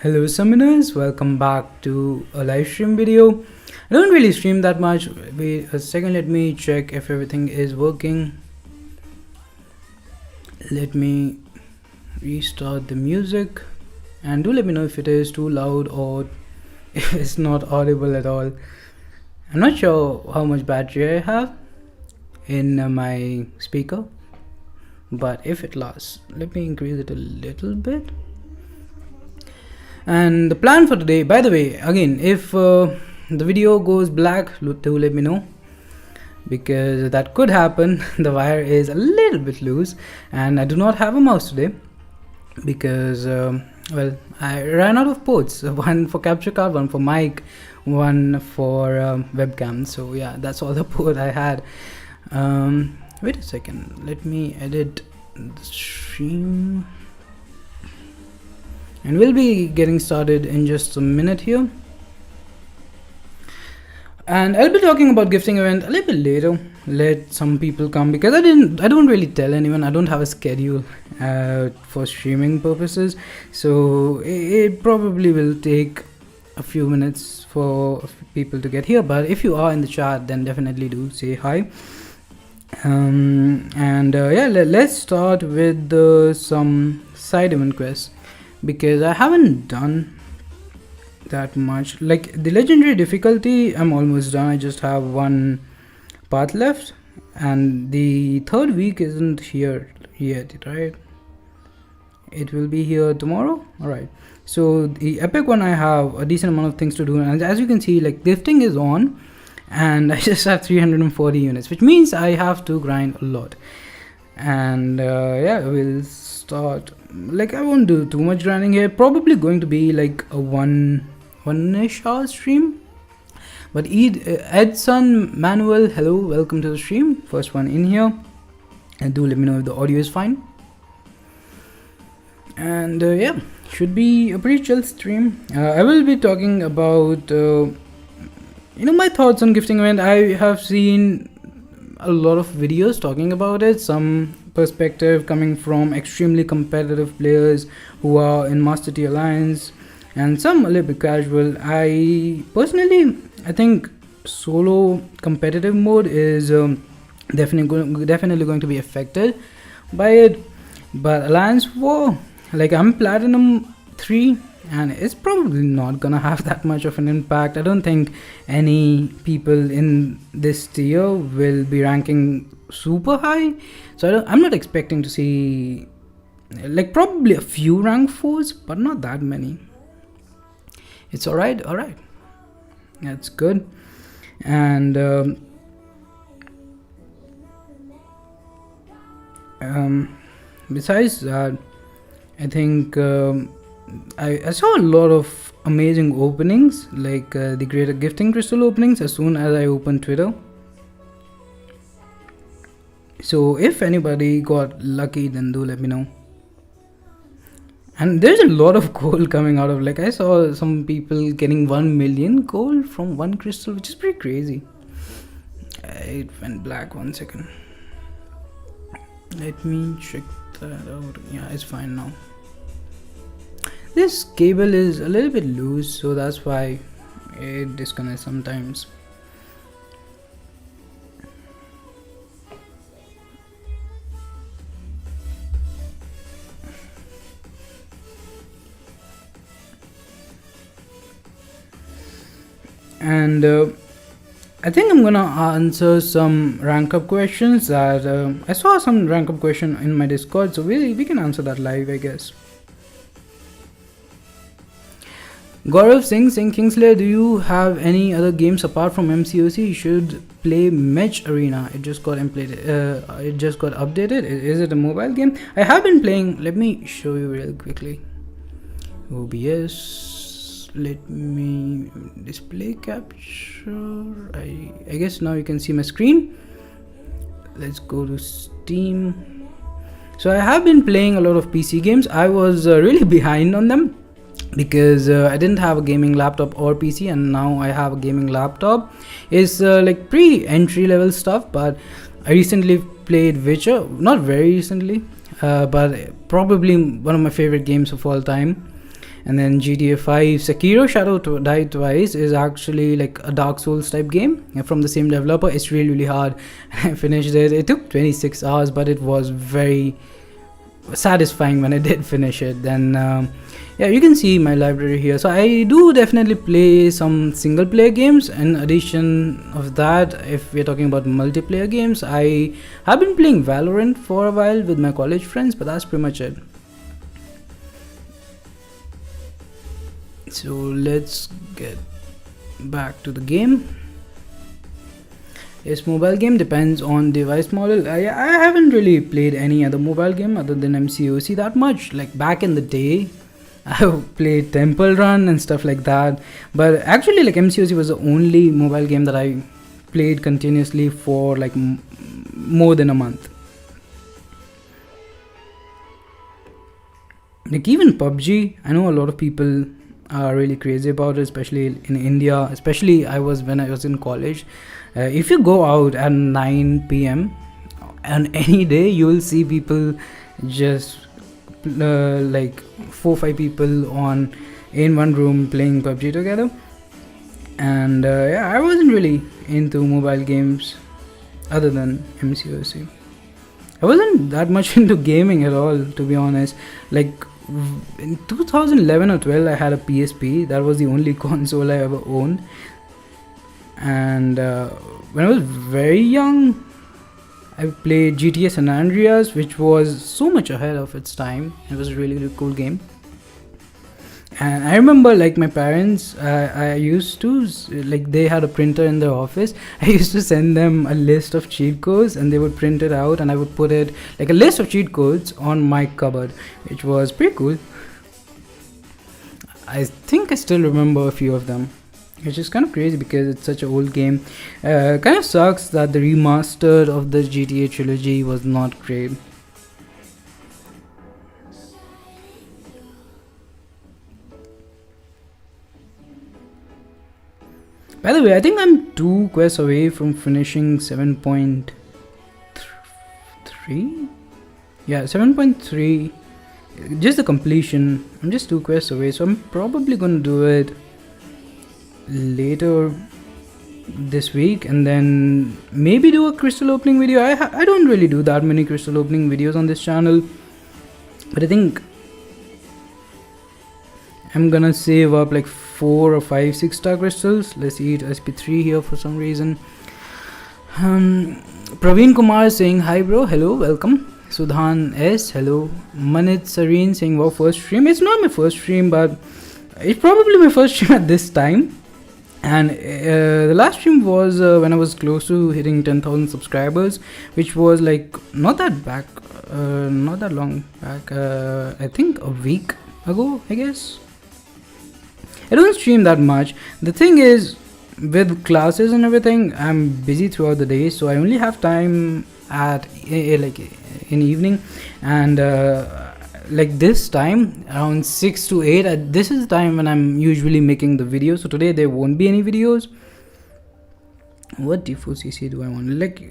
Hello summoners, welcome back to a live stream video. I don't really stream that much. Wait a second, let me check if everything is working. Let me restart the music and do let me know if it is too loud or if it's not audible at all. I'm not sure how much battery I have in my speaker, but if it lasts, let me increase it a little bit. And the plan for today, by the way, again, if the video goes black, do let me know, because that could happen. The wire is a little bit loose and I do not have a mouse today because well, I ran out of ports. One for capture card, one for mic, one for webcam. So yeah, that's all the port I had. Wait a second, let me edit the stream and we'll be getting started in just a minute here. And I'll be talking about gifting event a little bit later. Let some people come because I don't really tell anyone. I don't have a schedule for streaming purposes, so it probably will take a few minutes for people to get here. But if you are in the chat, then definitely do say hi. Yeah, let's start with some side event quests, because I haven't done that much. Like the legendary difficulty, I'm almost done. I just have one path left and the third week isn't here yet, right? It will be here tomorrow. All right, so the epic one, I have a decent amount of things to do, and as you can see, like gifting is on and I just have 340 units, which means I have to grind a lot. And yeah, we'll start. Like I won't do too much grinding here, probably going to be like a one-ish hour stream. But Edson Manuel, hello, welcome to the stream, first one in here, and do let me know if the audio is fine. And yeah, should be a pretty chill stream. I will be talking about my thoughts on gifting event. I have seen a lot of videos talking about it, some perspective coming from extremely competitive players who are in Master Tier Alliance, and some a little bit casual. I think solo competitive mode is definitely going to be affected by it, but Alliance War, like I'm Platinum 3 and it's probably not gonna have that much of an impact. I don't think any people in this tier will be ranking super high, so I'm not expecting to see, like, probably a few rank 4s, but not that many. It's alright, that's good. And besides that, I think I saw a lot of amazing openings, like the greater gifting crystal openings, as soon as I opened Twitter. So if anybody got lucky, then do let me know. And there's a lot of gold coming out of, like, I saw some people getting 1 million gold from one crystal, which is pretty crazy. It went black, 1 second. Let me check that out. Yeah, it's fine now. This cable is a little bit loose, so that's why it disconnects sometimes. And I think I'm gonna answer some rank up questions that I saw some rank up question in my Discord, so we can answer that live, I guess. Gaurav Singh Kingslayer, do you have any other games apart from MCOC? You should play Match Arena. It just got updated. Is it a mobile game? I have been playing. Let me show you real quickly. OBS. Let me display capture. I guess now you can see my screen. Let's go to Steam. So I have been playing a lot of PC games. I was really behind on them because I didn't have a gaming laptop or PC, and now I have a gaming laptop. It's like pre-entry level stuff, but I recently played Witcher. Not very recently, but probably one of my favorite games of all time. And then GTA 5 Sekiro Shadow Die Twice is actually like a Dark Souls type game from the same developer. It's really hard. I finished it. It took 26 hours, but it was very satisfying when I did finish it. Then yeah, you can see my library here. So I do definitely play some single player games. In addition of that, if we're talking about multiplayer games, I have been playing Valorant for a while with my college friends, but that's pretty much it. So let's get back to the game. Yes, mobile game depends on device model. I haven't really played any other mobile game other than MCOC that much. Like back in the day, I played Temple Run and stuff like that. But actually, like MCOC was the only mobile game that I played continuously for like more than a month. Like even PUBG, I know a lot of people are really crazy about it, especially in India. Especially when I was in college. If you go out at 9 p.m. on any day, you will see people just like 4 or 5 people in one room playing PUBG together. And yeah, I wasn't really into mobile games other than MCOC. I wasn't that much into gaming at all, to be honest. Like in 2011 or 12, I had a PSP. That was the only console I ever owned. And when I was very young, I played GTA San Andreas, which was so much ahead of its time. It was a really cool game. And I remember, like, my parents, I used to, like, they had a printer in their office. I used to send them a list of cheat codes, and they would print it out, and I would put it, like, a list of cheat codes on my cupboard, which was pretty cool. I think I still remember a few of them. It's just kind of crazy because it's such an old game. Kind of sucks that the remaster of the GTA trilogy was not great. By the way, I think I'm 2 quests away from finishing 7.3. Yeah, 7.3. Just the completion. I'm just 2 quests away, so I'm probably gonna do it later this week, and then maybe do a crystal opening video. I don't really do that many crystal opening videos on this channel, but I think I'm gonna save up like 4 or 5 6-star crystals. Let's see it SP3 here for some reason. Praveen Kumar saying hi bro, hello, welcome. Sudhan S, hello. Manit Sareen saying wow, first stream. It's not my first stream, but it's probably my first stream at this time. And the last stream was when I was close to hitting 10,000 subscribers, which was like not that long back. I think a week ago, I guess. I don't stream that much. The thing is, with classes and everything, I'm busy throughout the day, so I only have time at like in evening, and like this time around 6 to 8, this is the time when I'm usually making the videos. So today there won't be any videos. What default CC do I want? Like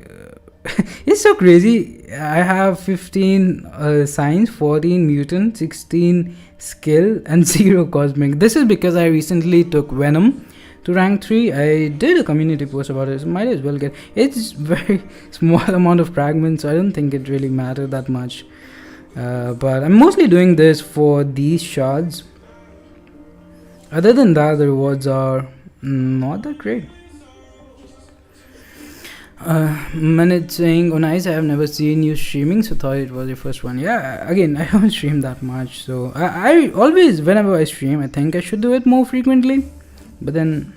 it's so crazy. I have 15 science, 14 mutant, 16 skill, and 0 cosmic. This is because I recently took Venom to rank 3. I did a community post about it, so might as well get. It's very small amount of fragments, so I don't think it really mattered that much. But I'm mostly doing this for these shards. Other than that, the rewards are not that great. Manit saying, oh nice, I have never seen you streaming, so thought it was your first one. Yeah, again, I don't stream that much, so I always, whenever I stream, I think I should do it more frequently. But then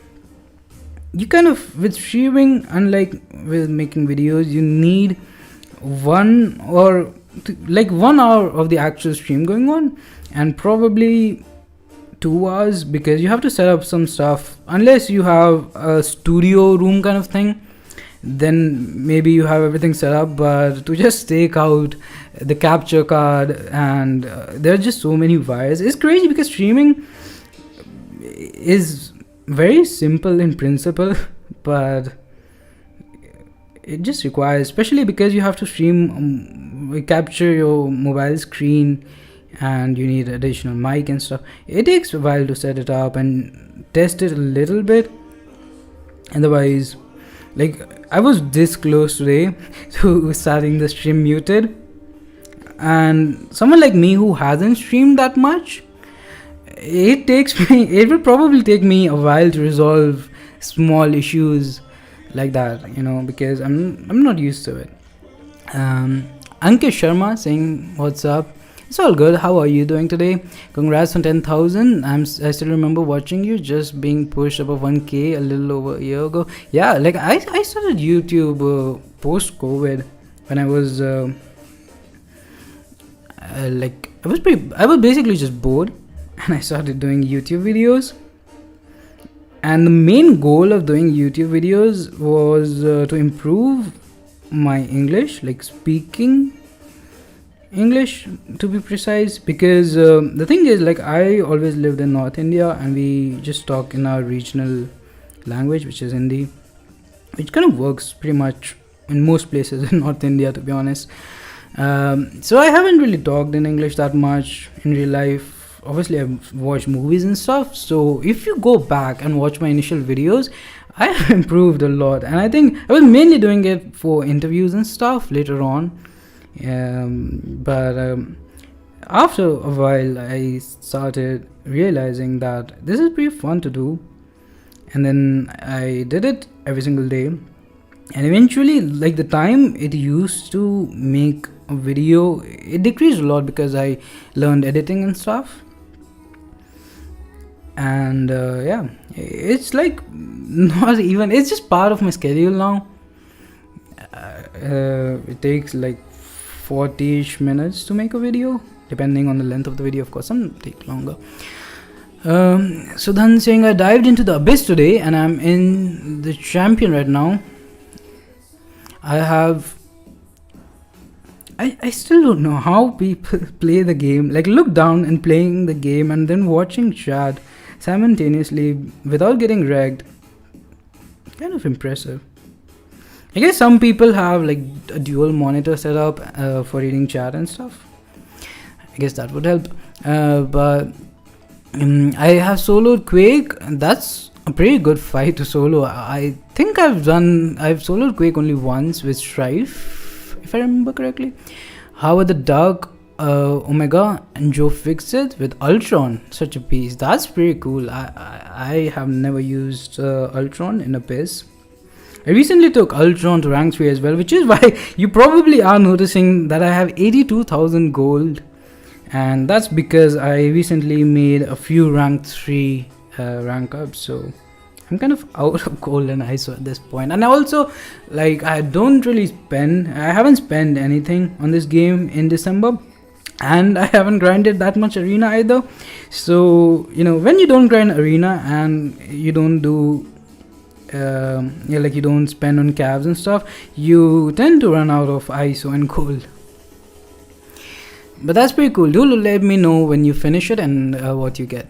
you kind of, with streaming, unlike with making videos, you need 1 hour of the actual stream going on, and probably 2 hours, because you have to set up some stuff. Unless you have a studio room kind of thing, then maybe you have everything set up, but to just take out the capture card, and there are just so many wires. It's crazy because streaming is very simple in principle, but it just requires, especially because you have to stream, capture your mobile screen and you need additional mic and stuff. It takes a while to set it up and test it a little bit. Otherwise, like, I was this close today to starting the stream muted, and someone like me who hasn't streamed that much, it will probably take me a while to resolve small issues like that, because I'm not used to it. Ankit Sharma saying what's up. It's all good. How are you doing today? Congrats on 10,000. I still remember watching you just being pushed above 1K a little over a year ago. Yeah, like I started YouTube post COVID when I was I was basically just bored, and I started doing YouTube videos. And the main goal of doing YouTube videos was to improve my English, like speaking English to be precise, because the thing is, like, I always lived in North India and we just talk in our regional language, which is Hindi, which kind of works pretty much in most places in North India, to be honest. So I haven't really talked in English that much in real life. Obviously I've watched movies and stuff, so if you go back and watch my initial videos, I have improved a lot, and I think I was mainly doing it for interviews and stuff later on. But after a while I started realizing that this is pretty fun to do, and then I did it every single day, and eventually, like, the time it used to make a video, it decreased a lot because I learned editing and stuff. And yeah, it's like not even, it's just part of my schedule now. It takes like 40-ish minutes to make a video, depending on the length of the video. Of course, some take longer. Sudhan saying, I dived into the abyss today and I'm in the champion right now. I still don't know how people play the game, like look down and playing the game and then watching chat simultaneously without getting wrecked. Kind of impressive. I guess some people have like a dual monitor setup for reading chat and stuff. I guess that would help. But I have soloed Quake, and that's a pretty good fight to solo. I think I've soloed Quake only once with Strife, if I remember correctly. However, the Dark Omega and Joe Fixit with Ultron, such a piece. That's pretty cool. I have never used Ultron in Abyss. I recently took Ultron to rank 3 as well, which is why you probably are noticing that I have 82,000 gold, and that's because I recently made a few rank 3 rank ups, so I'm kind of out of gold and ISO at this point. And I also, like, I haven't spent anything on this game in December, and I haven't grinded that much arena either. So, when you don't grind arena and you don't do you don't spend on cabs and stuff, you tend to run out of ISO and gold. But that's pretty cool. Do let me know when you finish it and what you get.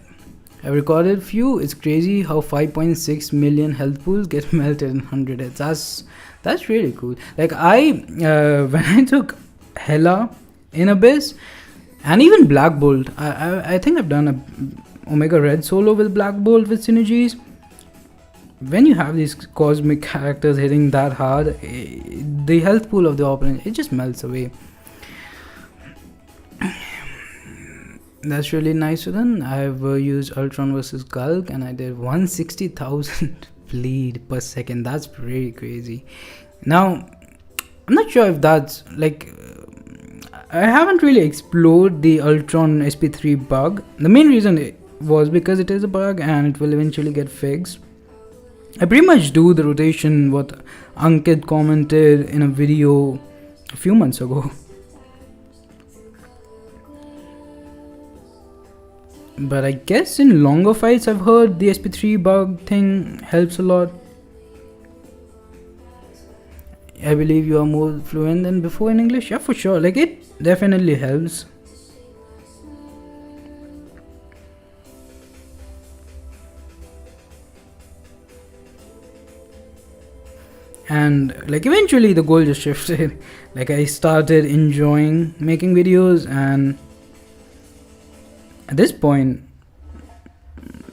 I recorded a few. It's crazy how 5.6 million health pools get melted in 100 hits. That's really cool. Like when I took Hela in Abyss and even Black Bolt, I think I've done a Omega Red solo with Black Bolt with synergies. When you have these cosmic characters hitting that hard, the health pool of the opponent, it just melts away. That's really nice to them. I've used Ultron versus Gulk and I did 160,000 bleed per second. That's pretty crazy. Now, I'm not sure if that's like... I haven't really explored the Ultron SP3 bug. The main reason was because it is a bug and it will eventually get fixed. I pretty much do the rotation what Ankit commented in a video a few months ago. But I guess in longer fights I've heard the SP3 bug thing helps a lot. I believe you are more fluent than before in English. Yeah, for sure. Like, it definitely helps. And like eventually the goal just shifted. Like I started enjoying making videos and At this point,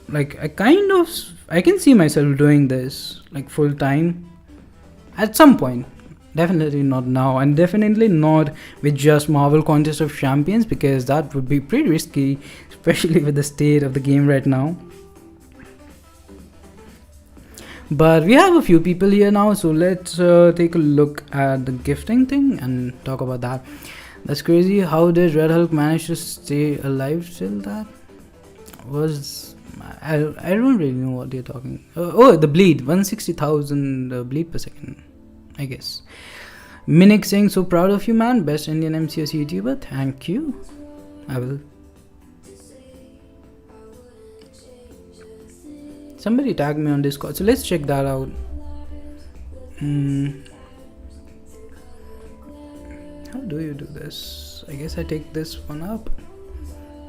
like I can see myself doing this like full time at some point. Definitely not now, and definitely not with just Marvel Contest of Champions, because that would be pretty risky, especially with the state of the game right now. But we have a few people here now, so let's take a look at the gifting thing and talk about that. That's crazy. How did Red Hulk manage to stay alive till that? I don't really know what you're talking. Oh, the bleed, 160,000 bleed per second, I guess. Minik saying, so proud of you, man. Best Indian MCOC YouTuber. Thank you. I will. Somebody tagged me on Discord, so let's check that out. How do you do this? I guess I take this one up.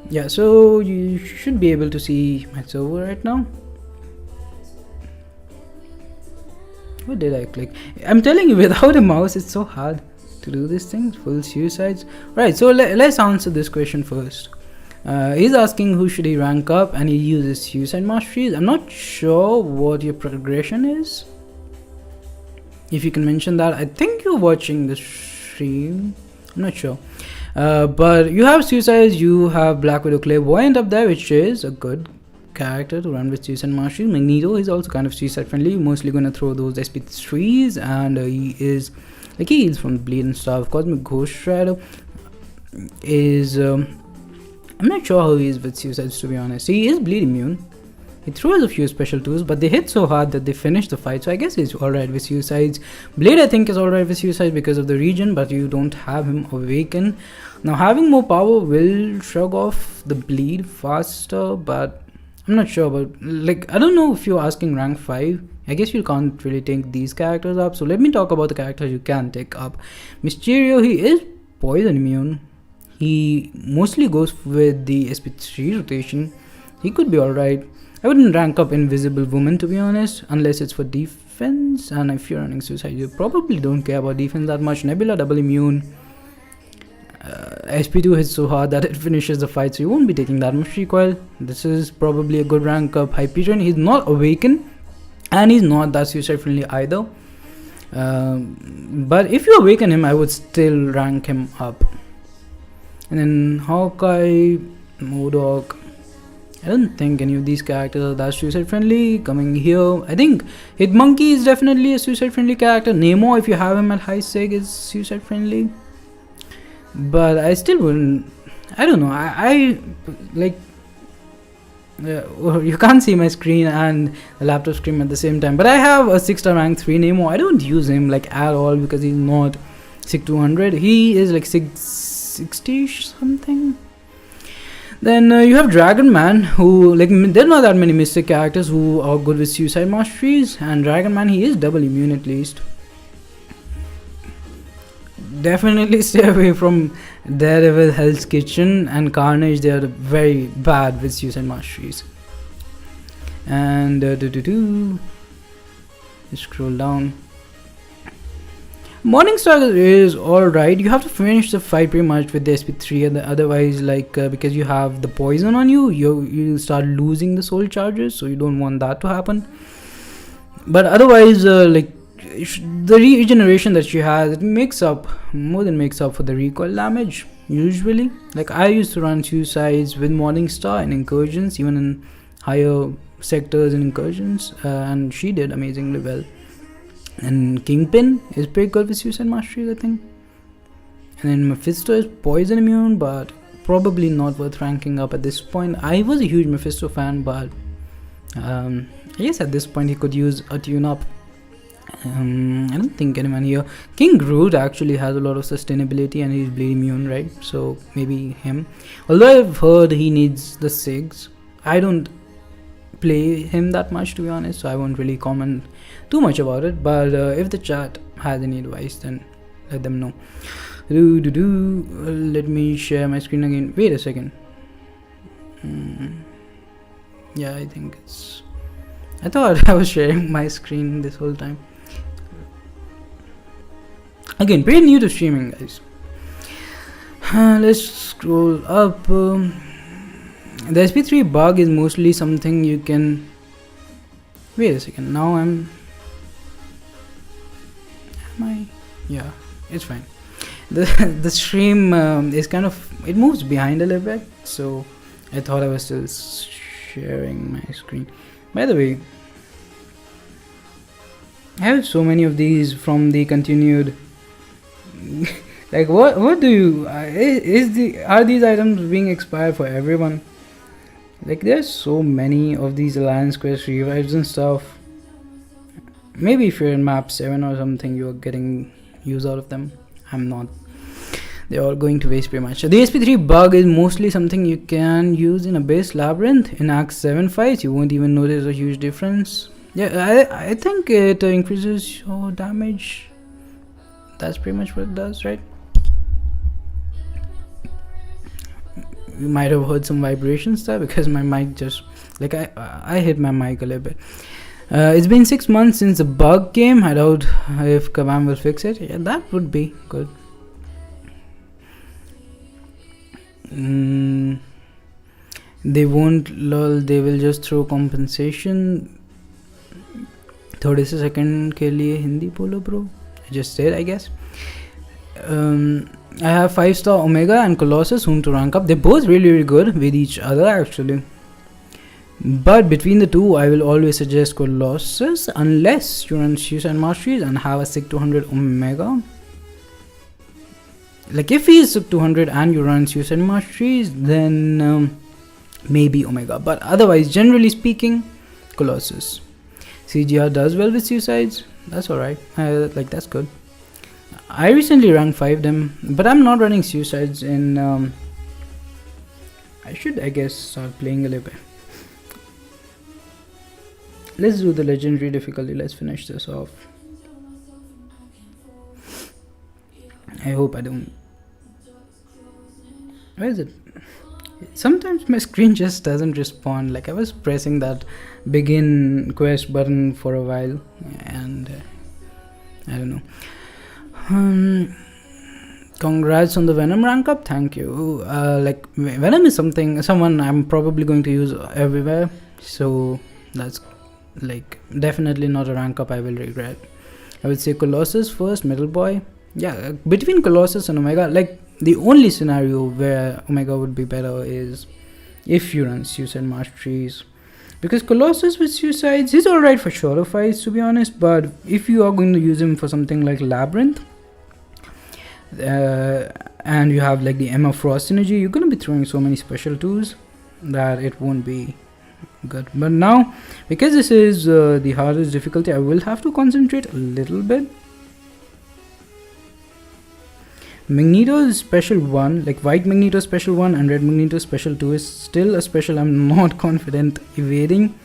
Yeah, so you should be able to see my server right now. What did I click? I'm telling you, without a mouse it's so hard to do these things. Full suicides. Right, so let's answer this question first. He's asking who should he rank up, and he uses suicide masteries. I'm not sure what your progression is. If you can mention that. I think you're watching the stream. I'm not sure. But you have suicides, you have Black Widow Clairvoyant up there, which is a good character to run with suicide masteries. Magneto is also kind of suicide friendly. You're mostly gonna throw those SP3s, and he is like, he heals from bleed and stuff. Cosmic Ghost Rider is I'm not sure how he is with suicides, to be honest. He is bleed immune. He throws a few special tools, but they hit so hard that they finish the fight, so I guess he's alright with suicides. Blade, I think, is alright with suicides because of the region, but you don't have him awaken. Now, having more power will shrug off the bleed faster, but I'm not sure about, like, I don't know if you're asking rank 5. I guess you can't really take these characters up, so let me talk about the characters you can take up. Mysterio, he is poison immune. He mostly goes with the SP3 rotation. He could be alright. I wouldn't rank up Invisible Woman, to be honest, unless it's for defense, and if you're running suicide you probably don't care about defense that much. Nebula double immune. SP2 hits so hard that it finishes the fight, so you won't be taking that much recoil. This is probably a good rank up. Hyperion, he's not awakened, and he's not that suicide friendly either. But if you awaken him, I would still rank him up. And then Hawkeye, MODOK. I don't think any of these characters are that suicide friendly. Coming here, I think Hitmonkey is definitely a suicide friendly character. Nemo, if you have him at high seg, is suicide friendly. But I still wouldn't. I don't know. I like. You can't see my screen and the laptop screen at the same time. But I have a 6-star rank 3 Nemo. I don't use him like at all because he's not 6-200. He is like 660 something. Then you have Dragon Man, who, like, there are not that many mystic characters who are good with suicide masteries, and Dragon Man, he is double immune at least. Definitely stay away from Daredevil, Hell's Kitchen, and Carnage. They are very bad with suicide masteries. And just scroll down. Morningstar is alright. You have to finish the fight pretty much with the SP3, and otherwise, like, because you have the poison on you, you start losing the soul charges, so you don't want that to happen. But otherwise, like, the regeneration that she has, it more than makes up for the recoil damage usually. Like, I used to run suicides with Morningstar and incursions, even in higher sectors and incursions, and she did amazingly well. And Kingpin is pretty good with suicide masteries, I think. And then Mephisto is poison immune, but probably not worth ranking up at this point. I was a huge Mephisto fan, but I guess at this point he could use a tune up. I don't think anyone here. King Groot actually has a lot of sustainability and he's bleed immune, right? So maybe him. Although I've heard he needs the SIGs. I don't play him that much, to be honest, so I won't really comment too much about it. But if the chat has any advice, then let them know. Let me share my screen again. Wait a second. Yeah, I think it's... I thought I was sharing my screen this whole time. Again, pretty new to streaming, guys. Let's scroll up. The SP3 bug is mostly something you can... Wait a second, now am I... Yeah, it's fine. The stream is kind of... It moves behind a little bit, so I thought I was still sharing my screen. By the way, I have so many of these from the continued... Like what do you... are these items being expired for everyone? Like there's so many of these Alliance Quest revives and stuff. Maybe if you're in map 7 or something, you're getting use out of them. I'm not. They're all going to waste pretty much. So the SP3 bug is mostly something you can use in Abyss Labyrinth. In Act 7 fights, you won't even notice a huge difference. Yeah, I think it increases your damage. That's pretty much what it does, right? You might have heard some vibrations there because my mic just... Like I hit my mic a little bit. It's been 6 months since the bug came. I doubt if Caravn will fix it. Yeah, that would be good. They won't lol, they will just throw compensation. 30 second के लिए हिंदी बोलो bro. I just said, I guess. I have 5-star Omega and Colossus soon to rank up. They're both really good with each other actually. But between the two, I will always suggest Colossus unless you run Suicide Masteries and have a SIG 200 Omega. Like if he is SIG 200 and you run Suicide Masteries, then maybe Omega. But otherwise, generally speaking, Colossus. CGR does well with Suicides. That's alright. Like that's good. I recently ranked 5 them, but I'm not running Suicides in... I should, I guess, start playing a little bit. Let's do the legendary difficulty. Let's finish this off. I hope I don't... Where is it? Sometimes my screen just doesn't respond. Like I was pressing that begin quest button for a while and I don't know. Congrats on the Venom rank up. Thank you. Like Venom is someone I'm probably going to use everywhere, so that's like definitely not a rank up I will regret. I would say Colossus first, Metal Boy. Yeah, between Colossus and Omega, like the only scenario where Omega would be better is if you run Suicide Masteries, because Colossus with Suicides is alright for shorter fights to be honest, but if you are going to use him for something like Labyrinth and you have like the Emma Frost synergy, you're going to be throwing so many special tools that it won't be good. But now, because this is the hardest difficulty, I will have to concentrate a little bit. Magneto's special 1, like white Magneto special 1 and red Magneto special 2 is still a special I'm not confident evading.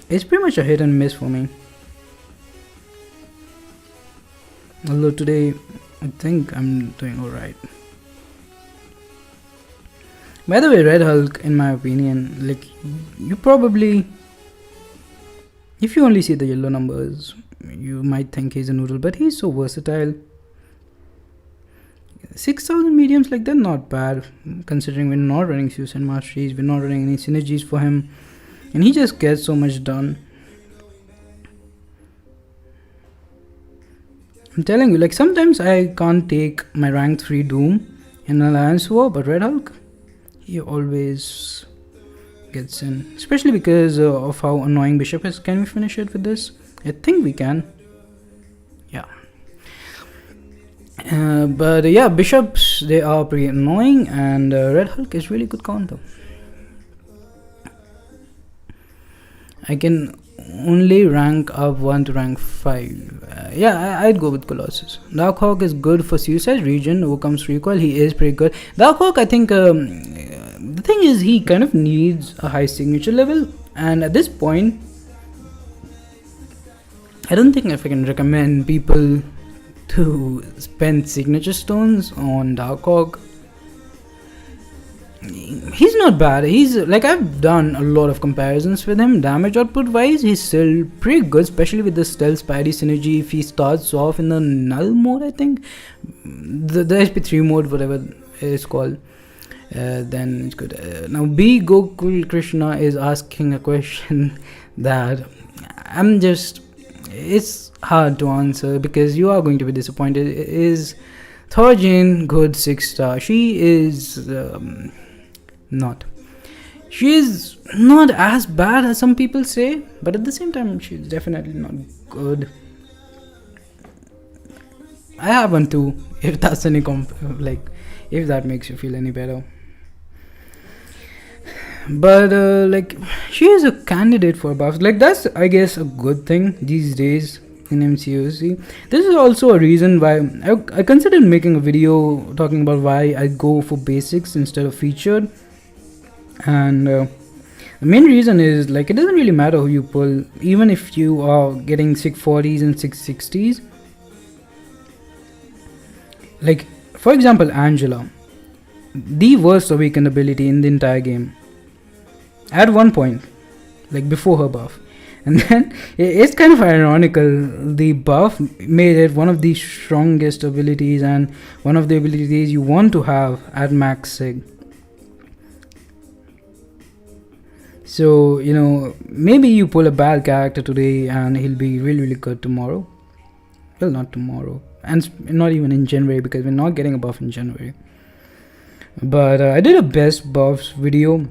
It's pretty much a hit and miss for me. Although today I think I'm doing alright. By the way, Red Hulk, in my opinion, like you probably, if you only see the yellow numbers, you might think he's a noodle, but he's so versatile. 6,000 mediums, like they're not bad considering we're not running Suicide Masteries, we're not running any synergies for him, and he just gets so much done. I'm telling you, like sometimes I can't take my rank 3 Doom in Alliance War, but Red Hulk, he always gets in, especially because of how annoying Bishop is. Can we finish it with this? I think we can. Yeah. But yeah, Bishops, they are pretty annoying, and Red Hulk is really good counter. I can only rank up 1 to rank 5. Yeah, I'd go with Colossus. Darkhawk is good for Suicide Region. Overcomes recoil. He is pretty good. Darkhawk, I think the thing is he kind of needs a high signature level, and at this point I don't think if I can recommend people to spend signature stones on Darkhawk. He's not bad. He's like, I've done a lot of comparisons with him. Damage output wise, he's still pretty good, especially with the stealth Spidey synergy. If he starts off in the null mode, I think the SP3 mode, whatever it's called, then it's good. Now B Gokul Krishna is asking a question that it's hard to answer because you are going to be disappointed. Is Thorjin good 6-star? She is not. She is not as bad as some people say, but at the same time, she's definitely not good. I have one too, if that's any if that makes you feel any better. But she is a candidate for buffs. Like, that's, I guess, a good thing these days in MCOC. This is also a reason why I considered making a video talking about why I go for basics instead of featured. And the main reason is, like, it doesn't really matter who you pull, even if you are getting 640s and 660s. Like, for example, Angela, the worst awakened ability in the entire game at one point, like before her buff. And then it's kind of ironical, the buff made it one of the strongest abilities and one of the abilities you want to have at max sig. So, maybe you pull a bad character today and he'll be really, really good tomorrow. Well, not tomorrow, and not even in January, because we're not getting a buff in January. But I did a best buffs video,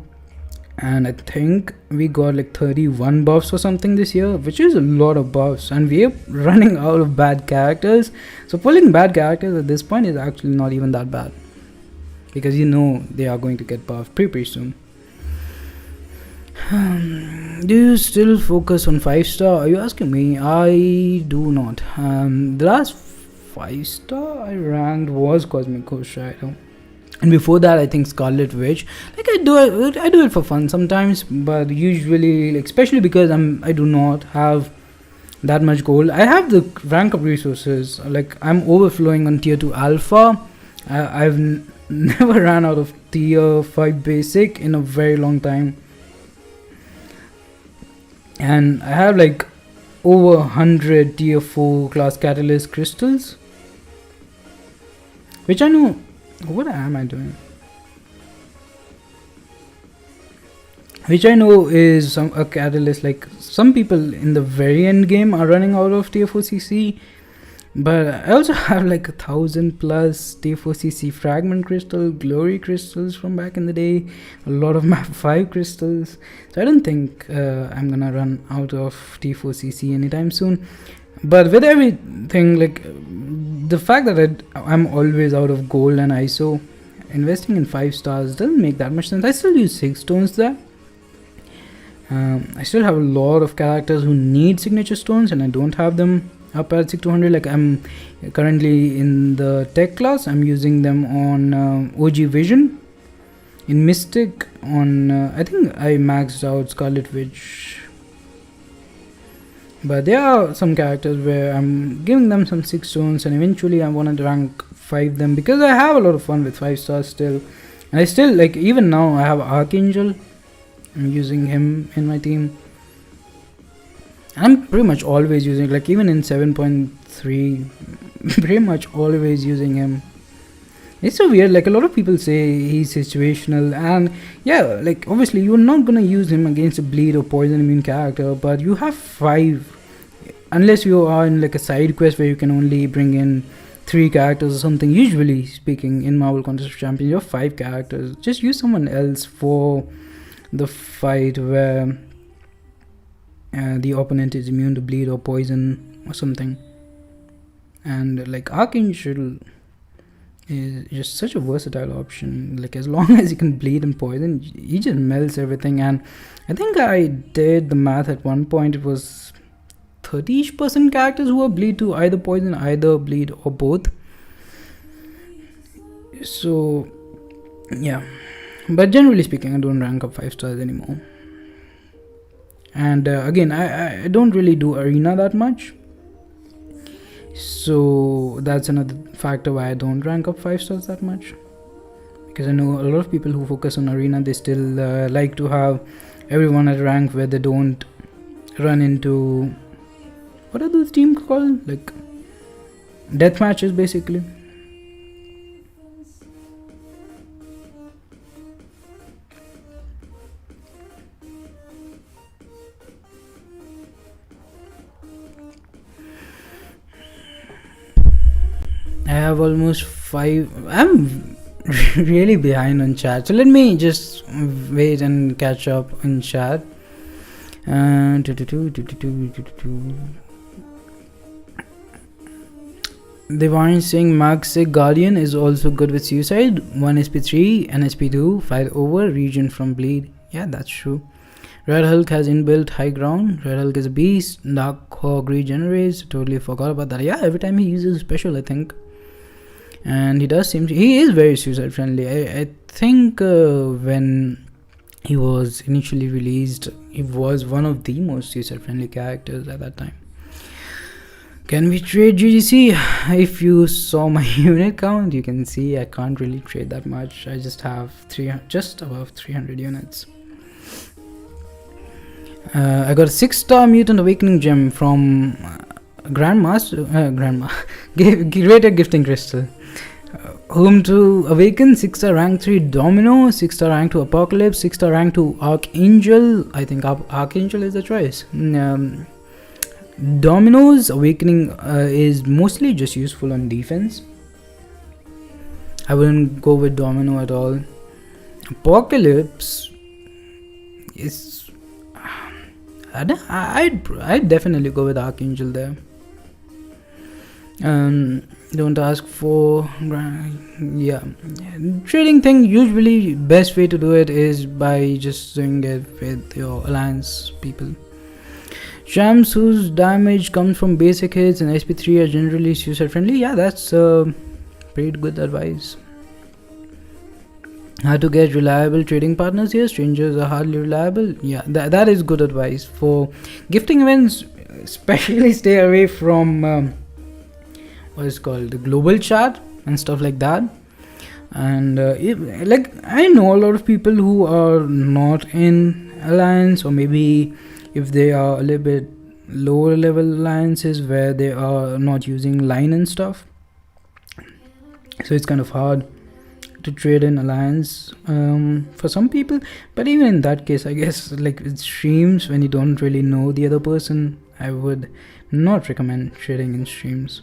and I think we got like 31 buffs or something this year, which is a lot of buffs, and we're running out of bad characters. So pulling bad characters at this point is actually not even that bad, because they are going to get buffed pretty soon. Do you still focus on 5-star? Are you asking me? I do not. The last 5-star I ranked was Cosmic Ghost Rider, and before that I think Scarlet Witch. Like, I do it for fun sometimes, but usually, especially because I do not have that much gold. I have the rank up resources. Like, I'm overflowing on tier 2 alpha. I've never ran out of tier 5 basic in a very long time. And I have like over 100 tier 4 class catalyst crystals, which I know. What am I doing? Which I know is a catalyst. Like, some people in the very end game are running out of tier 4 CC, but I also have like 1,000 plus tier 4 CC fragment crystal, glory crystals from back in the day, a lot of map 5 crystals. So I don't think I'm gonna run out of tier 4 CC anytime soon. But with everything, like, the fact that I'm always out of gold and ISO, investing in 5 stars doesn't make that much sense. I still use 6 stones there. I still have a lot of characters who need signature stones, and I don't have them up at 6200. Like, I'm currently in the tech class. I'm using them on OG Vision, in Mystic, on I think I maxed out Scarlet Witch. But there are some characters where I'm giving them some 6 stones, and eventually I want to rank 5 them, because I have a lot of fun with 5 stars still. And I still, like, even now I have Archangel. I'm using him in my team. I'm pretty much always using, like, even in 7.3, pretty much always using him. It's so weird. Like, a lot of people say he's situational, and yeah, like, obviously you're not gonna use him against a bleed or poison immune character, but you have 5, unless you are in like a side quest where you can only bring in 3 characters or something. Usually speaking, in Marvel Contest of Champions, you have 5 characters. Just use someone else for the fight where the opponent is immune to bleed or poison or something. And like, Archangel is just such a versatile option. Like, as long as you can bleed and poison, he just melts everything. And I think I did the math at one point. It was 30% characters who are bleed to either poison, either bleed, or both. So yeah, but generally speaking, I don't rank up 5 stars anymore. And again, I don't really do arena that much, so that's another factor why I don't rank up 5 stars that much. Because I know a lot of people who focus on arena, they still like to have everyone at rank where they don't run into, what are those teams called, like death matches basically. I have almost 5. I'm really behind on chat, so let me just wait and catch up in chat. Divine saying Maxic Guardian is also good with suicide. 1 SP3 and SP2 fight over region from bleed. Yeah, that's true. Red Hulk has inbuilt high ground. Red Hulk is a beast. Dark Hawk regenerates. Totally forgot about that. Yeah, every time he uses special, I think. And he does seem to, he is very suicide friendly. I think when he was initially released, he was one of the most suicide friendly characters at that time. Can we trade GGC? If you saw my unit count, you can see I can't really trade that much. I just have just above 300 units. I got a 6-star Mutant Awakening Gem from Grandmaster, Greater Gifting Crystal. Home to Awaken, 6-star rank 3 Domino, 6-star rank 2 Apocalypse, 6-star rank 2 Archangel. I think Archangel is the choice. Domino's Awakening is mostly just useful on defense. I wouldn't go with Domino at all. Apocalypse is... I'd definitely go with Archangel there. Don't ask for... Yeah. Trading thing, usually best way to do it is by just doing it with your alliance people. Shams whose damage comes from basic hits and SP3 are generally suicide friendly. Yeah, that's pretty good advice. How to get reliable trading partners here. Strangers are hardly reliable. Yeah, that is good advice. For gifting events, especially stay away from what is called the global chat and stuff like that. And like I know a lot of people who are not in alliance, or maybe if they are a little bit lower level alliances where they are not using line and stuff, so it's kind of hard to trade in alliance for some people. But even in that case, I guess like with streams, when you don't really know the other person, I would not recommend trading in streams.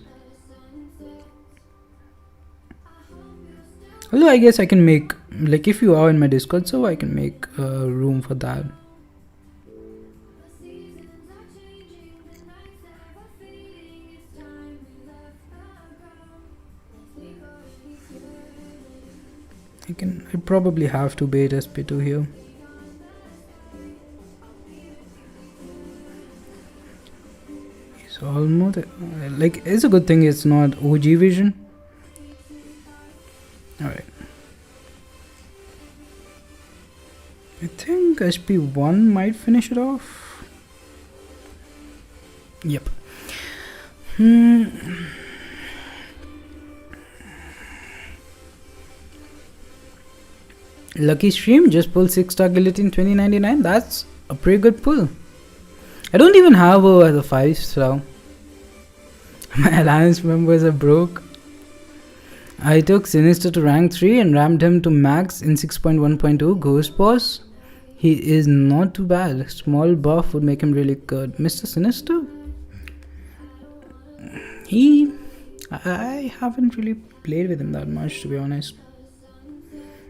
Although I guess I can make, like if you are in my Discord, so I can make room for that. I probably have to bait SP2 here. It's almost like, it's a good thing it's not OG vision. Alright. I think SP1 might finish it off. Yep. Lucky stream, just pull 6-star Guillotine 2099. That's a pretty good pull. I don't even have her as a 5-star. My alliance members are broke. I took Sinister to rank 3 and rammed him to max in 6.1.2 Ghost Boss. He is not too bad. Small buff would make him really good. Mr. Sinister? I haven't really played with him that much, to be honest.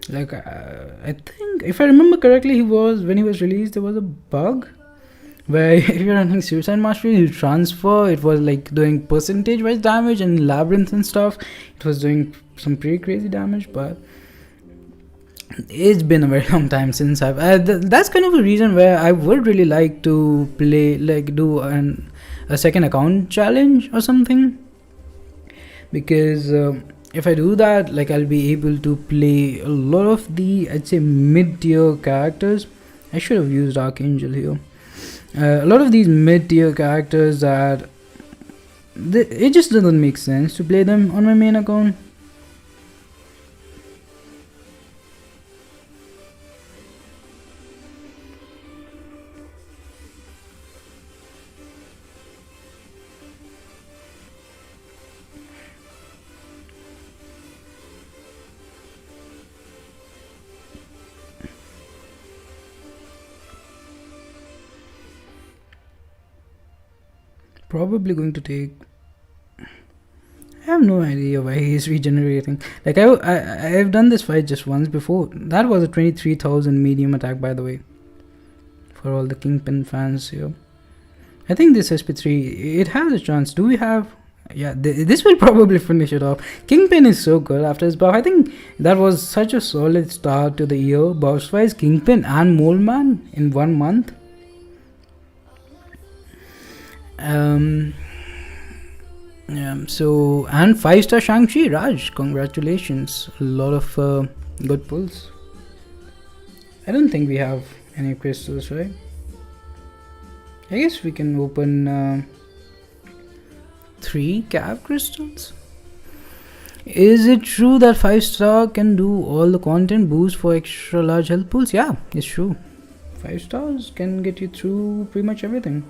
Like I think if I remember correctly, when he was released, there was a bug where if you're running Suicide Mastery, you transfer, it was like doing percentage wise damage, and Labyrinth and stuff, it was doing some pretty crazy damage. But it's been a very long time since I've that's kind of a reason where I would really like to play, like do a second account challenge or something, because if I do that, like I'll be able to play a lot of the, I'd say, mid-tier characters. I should have used Archangel here. A lot of these mid-tier characters that it just doesn't make sense to play them on my main account. Probably going to take, I have no idea why he's regenerating. Like I've done this fight just once before. That was a 23,000 medium attack, by the way, for all the Kingpin fans here. I think this SP3, it has a chance. Do we have... Yeah, this will probably finish it off. Kingpin is so good after his buff. I think that was such a solid start to the year. Buffs wise, Kingpin and Mole Man in 1 month. Yeah, so, and 5-star Shang-Chi, Raj, congratulations. A lot of good pulls. I don't think we have any crystals, right? I guess we can open 3 Cav crystals. Is it true that 5-star can do all the content boost for extra large health pools? Yeah, it's true. 5 stars can get you through pretty much everything.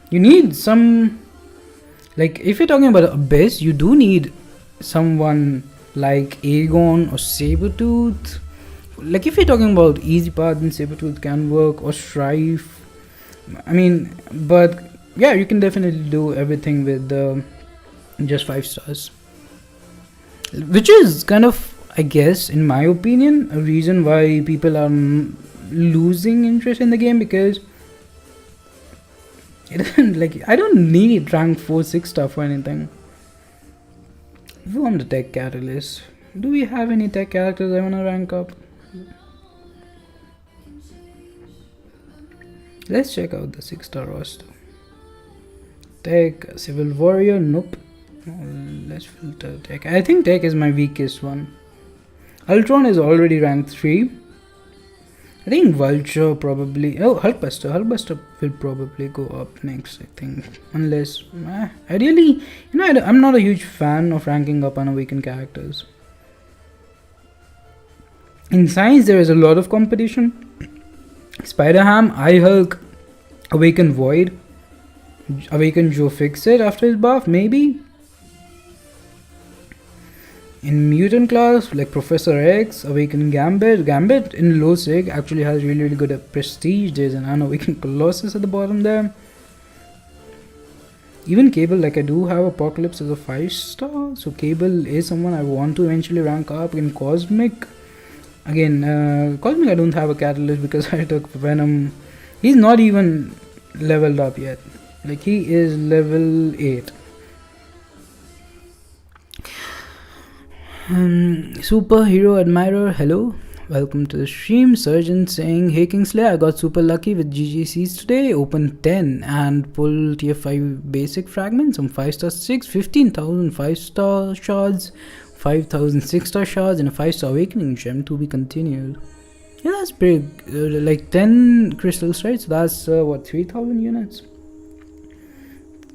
You need some... Like, if you're talking about Abyss, you do need someone like Aegon or Sabretooth. Like, if you're talking about easy path, then Sabretooth can work, or Strife. I mean, but yeah, you can definitely do everything with just 5 stars. Which is kind of, I guess, in my opinion, a reason why people are losing interest in the game, because it doesn't, like, I don't need rank 4 6-star for anything. If you want the tech catalyst, do we have any tech characters I want to rank up? Let's check out the 6-star roster. Tech, Civil Warrior, nope. Let's filter Tech. I think Tech is my weakest one. Ultron is already ranked 3. I think Vulture probably... Oh, Hulkbuster. Hulkbuster will probably go up next, I think. Unless... I really... You know, I'm not a huge fan of ranking up unawakened characters. In Science, there is a lot of competition. Spider-Ham, iHulk, Awaken Void, Awaken Joe Fixit after his buff, maybe. In Mutant class, like Professor X, Awaken Gambit. Gambit in low sig actually has really good prestige. There's an unawakened Colossus at the bottom there. Even Cable, like I do have Apocalypse as a 5-star, so Cable is someone I want to eventually rank up. In Cosmic, again, Cosmic I don't have a catalyst because I took Venom. He's not even leveled up yet. Like, he is level 8. Superhero Admirer, hello. Welcome to the stream. Surgeon saying, hey Kingsley, I got super lucky with GGCs today. Open 10 and pull tier 5 basic fragments. Some 5-star 6, 15,000 5-star shards, 5,000 6-star shards, and a 5-star awakening gem to be continued. Yeah, that's big. Like 10 crystals, right? So that's what, 3,000 units?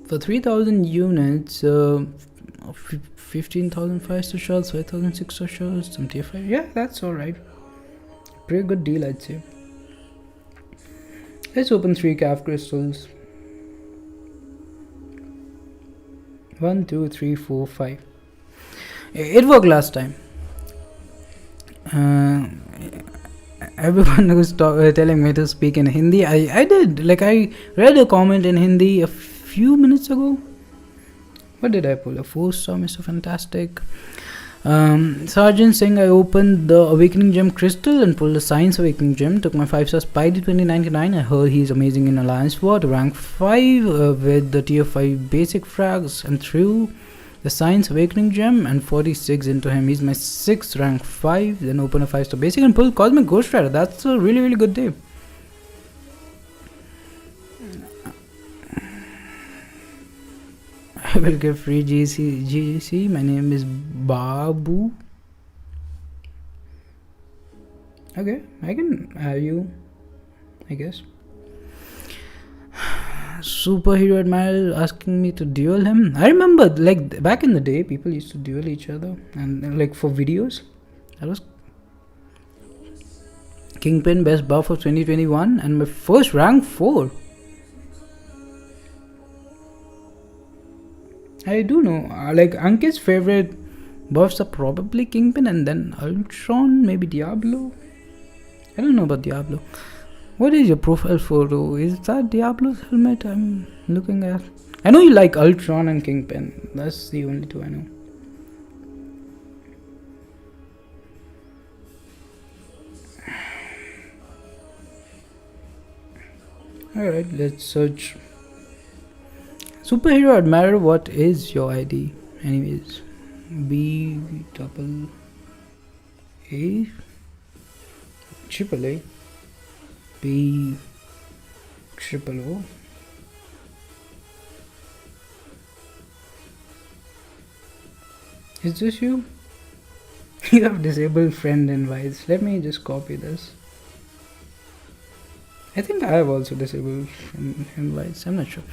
For 3,000 units, 15,000 5-star shards, 5,000 6-star shards, some tier 5. Yeah, that's alright. Pretty good deal, I'd say. Let's open 3 calf crystals. 1, 2, 3, 4, 5. It worked last time. Everyone was telling me to speak in Hindi. I did. Like, I read a comment in Hindi a few minutes ago. What did I pull? A 4-star, Mr. Fantastic. Sergeant saying I opened the Awakening Gem Crystal and pulled the Science Awakening Gem. Took my 5-star Spidey 2099. I heard he's amazing in Alliance War. Rank 5 with the tier 5 basic frags and threw the Science Awakening Gem and 46 into him. He's my 6th rank 5. Then open a 5-star basic and pull Cosmic Ghost Rider. That's a really good day. I will give free GC. My name is Babu. Okay, I can have you, I guess. Superhero Admiral asking me to duel him. I remember, like, back in the day, people used to duel each other, and like for videos. That was Kingpin best buff of 2021, and my first rank 4. I do know, like, Ankit's favorite buffs are probably Kingpin and then Ultron, maybe Diablo. I don't know about Diablo. What is your profile photo? Is that Diablo's helmet I'm looking at? I know you like Ultron and Kingpin. That's the only two I know. Alright, let's search. Superhero admirer, what is your ID? Anyways, B double A triple A B triple O. Is this you? You have disabled friend invites. Let me just copy this. I think I have also disabled friend invites. I'm not sure.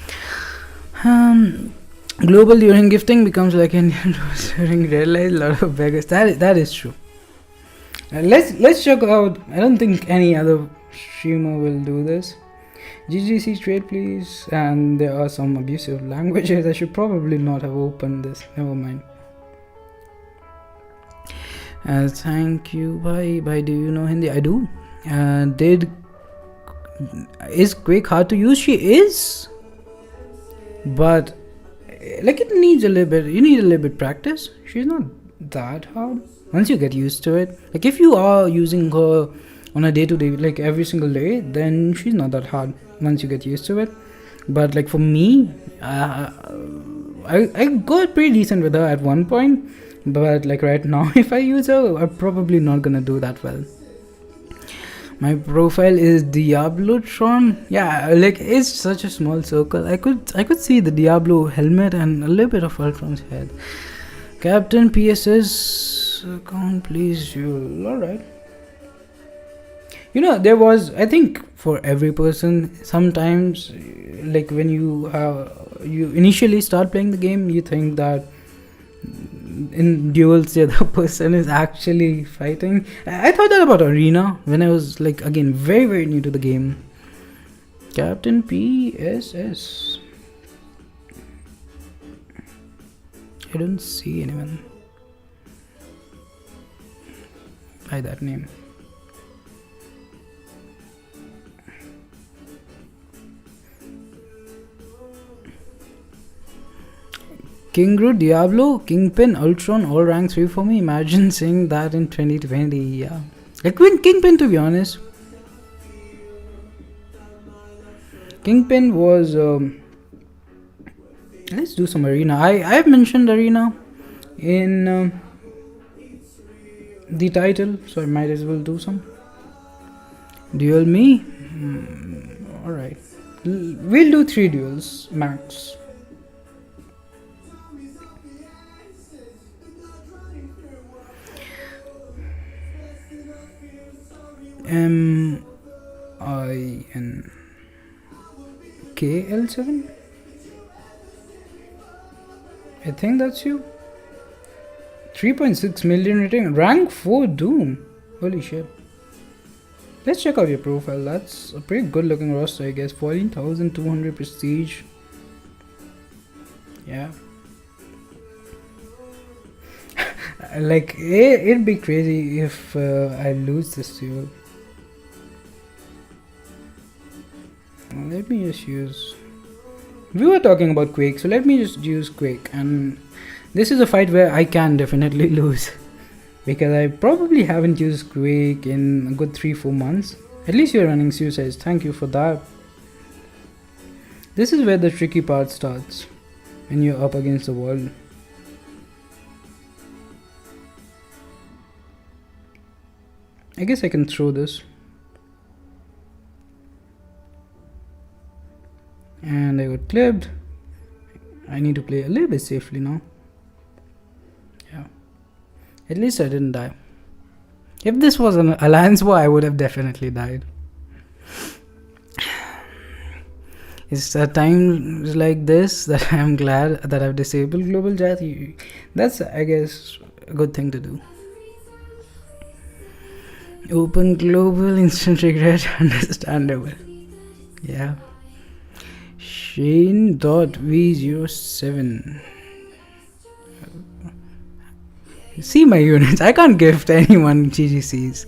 Global during gifting becomes like Indian during red light. A lot of beggars. That is true. Let's check out. I don't think any other streamer will do this. GGC trade please. And there are some abusive languages. I should probably not have opened this. Never mind. Thank you. Bye. Do you know Hindi? I do. Is Quake hard to use? She is, but like it needs a little bit. You need a little bit practice. She's not that hard once you get used to it. Like if you are using her on a day-to-day, like every single day, then she's not that hard once you get used to it. But like for me, I got pretty decent with her at one point. But like right now, if I use her, I'm probably not gonna do that well. My profile is Diablotron. Yeah, like it's such a small circle. I could see the Diablo helmet and a little bit of Ultron's head. Captain PSS account, please. You alright? You know, there was, I think for every person, sometimes like when you initially start playing the game, you think that in duels the other person is actually fighting. I thought that about Arena when I was like, again, very very new to the game. Captain PSS. I don't see anyone by that name. Kingru, Diablo, Kingpin, Ultron, all ranks 3 for me. Imagine saying that in 2020. Yeah, like when Kingpin, to be honest. Kingpin was let's do some Arena. I've mentioned Arena in the title, so I might as well do some. Duel me? Alright, we'll do 3 duels max. MINKL7? I think that's you. 3.6 million rating. Rank 4 Doom. Holy shit. Let's check out your profile. That's a pretty good looking roster, I guess. 14,200 prestige. Yeah. Like, it'd be crazy if I lose this duel. Let me just use... We were talking about Quake, so let me just use Quake. And this is a fight where I can definitely lose. Because I probably haven't used Quake in a good 3-4 months. At least you're running Suicides. Thank you for that. This is where the tricky part starts. When you're up against the wall. I guess I can throw this. And I got clipped. I need to play a little bit safely now. Yeah. At least I didn't die. If this was an alliance war, I would have definitely died. It's at times like this that I'm glad that I've disabled global chat. That's, I guess, a good thing to do. Open global, instant regret, understandable. Yeah. Shane.v07. See my units. I can't gift anyone GGCs.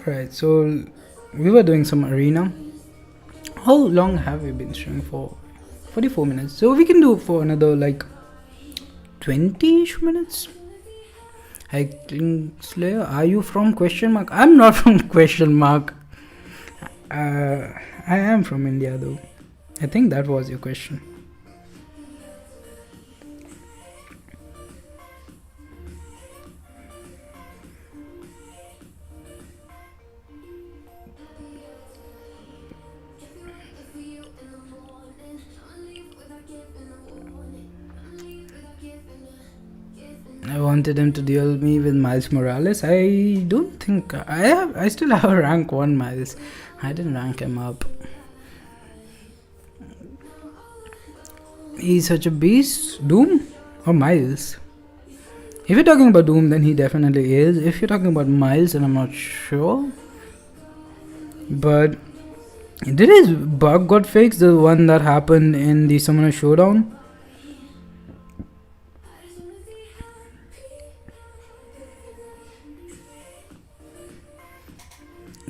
Alright, so we were doing some Arena. How long have we been streaming for? 44 minutes. So we can do for another like 20-ish minutes. Hiking Slayer, are you from question mark? I'm not from question mark. I am from India though. I think that was your question. I wanted him to duel me with Miles Morales. I don't think I still have a rank 1 Miles. I didn't rank him up. He's such a beast. Doom or Miles? If you're talking about Doom, then he definitely is. If you're talking about Miles, then I'm not sure. But did his bug got fixed? The one that happened in the Summoner Showdown?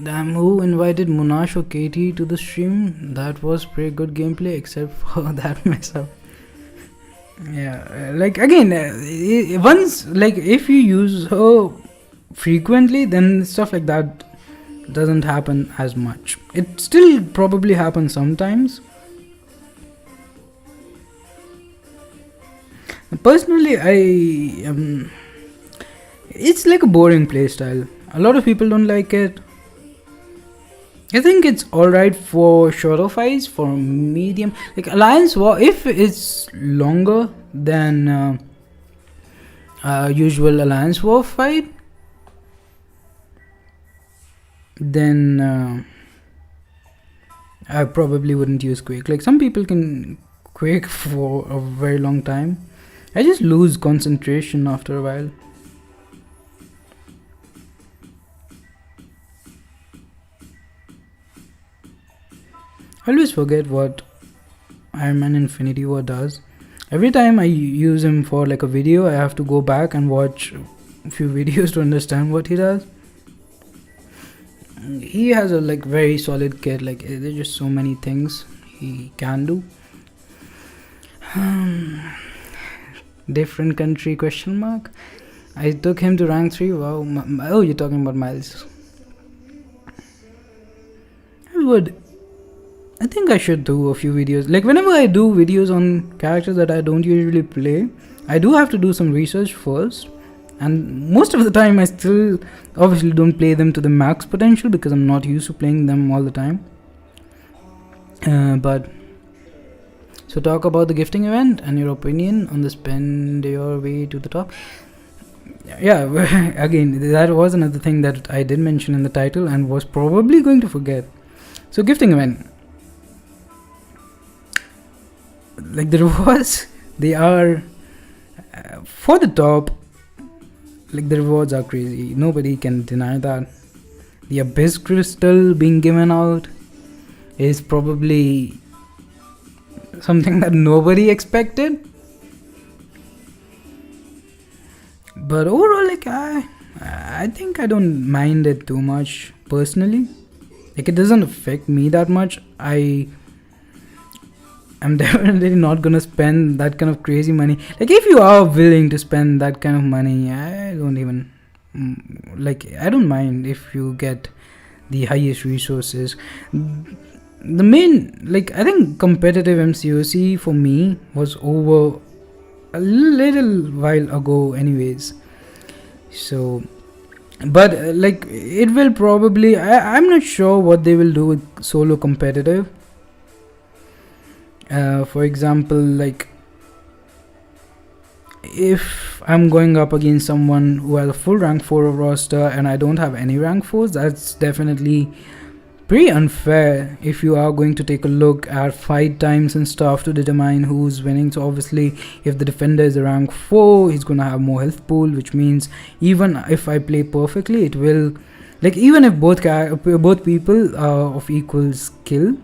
Damn, who invited Monash or KT to the stream? That was pretty good gameplay except for that mess up. Yeah, like again, once, like if you use her frequently, then stuff like that doesn't happen as much. It still probably happens sometimes. Personally, it's like a boring playstyle. A lot of people don't like it. I think it's alright for shorter fights, for medium. Like Alliance War, if it's longer than usual Alliance War fight, then I probably wouldn't use Quake. Like some people can Quake for a very long time. I just lose concentration after a while. I always forget what Iron Man Infinity War does. Every time I use him for like a video, I have to go back and watch a few videos to understand what he does. He has a like very solid kit. Like there's just so many things he can do. Different country question mark. I took him to rank 3. Wow. Oh, you're talking about Miles. I think I should do a few videos. Like whenever I do videos on characters that I don't usually play, I do have to do some research first. And most of the time I still obviously don't play them to the max potential because I'm not used to playing them all the time. But so talk about the gifting event and your opinion on the spend your way to the top. Yeah, again, that was another thing that I did mention in the title and was probably going to forget. So gifting event. Like the rewards, they are for the top. Like the rewards are crazy. Nobody can deny that. The Abyss Crystal being given out is probably something that nobody expected. But overall, like I think I don't mind it too much personally. Like it doesn't affect me that much. I'm definitely not gonna spend that kind of crazy money. Like if you are willing to spend that kind of money, I don't even I don't mind if you get the highest resources. The main, I think competitive MCOC for me was over a little while ago anyways. So but it will probably, I'm not sure what they will do with solo competitive. For example, if I'm going up against someone who has a full rank 4 roster and I don't have any rank 4s, that's definitely pretty unfair if you are going to take a look at fight times and stuff to determine who's winning. So obviously if the defender is a rank 4, he's gonna have more health pool, which means even if I play perfectly, it will, even if both people are of equal skill,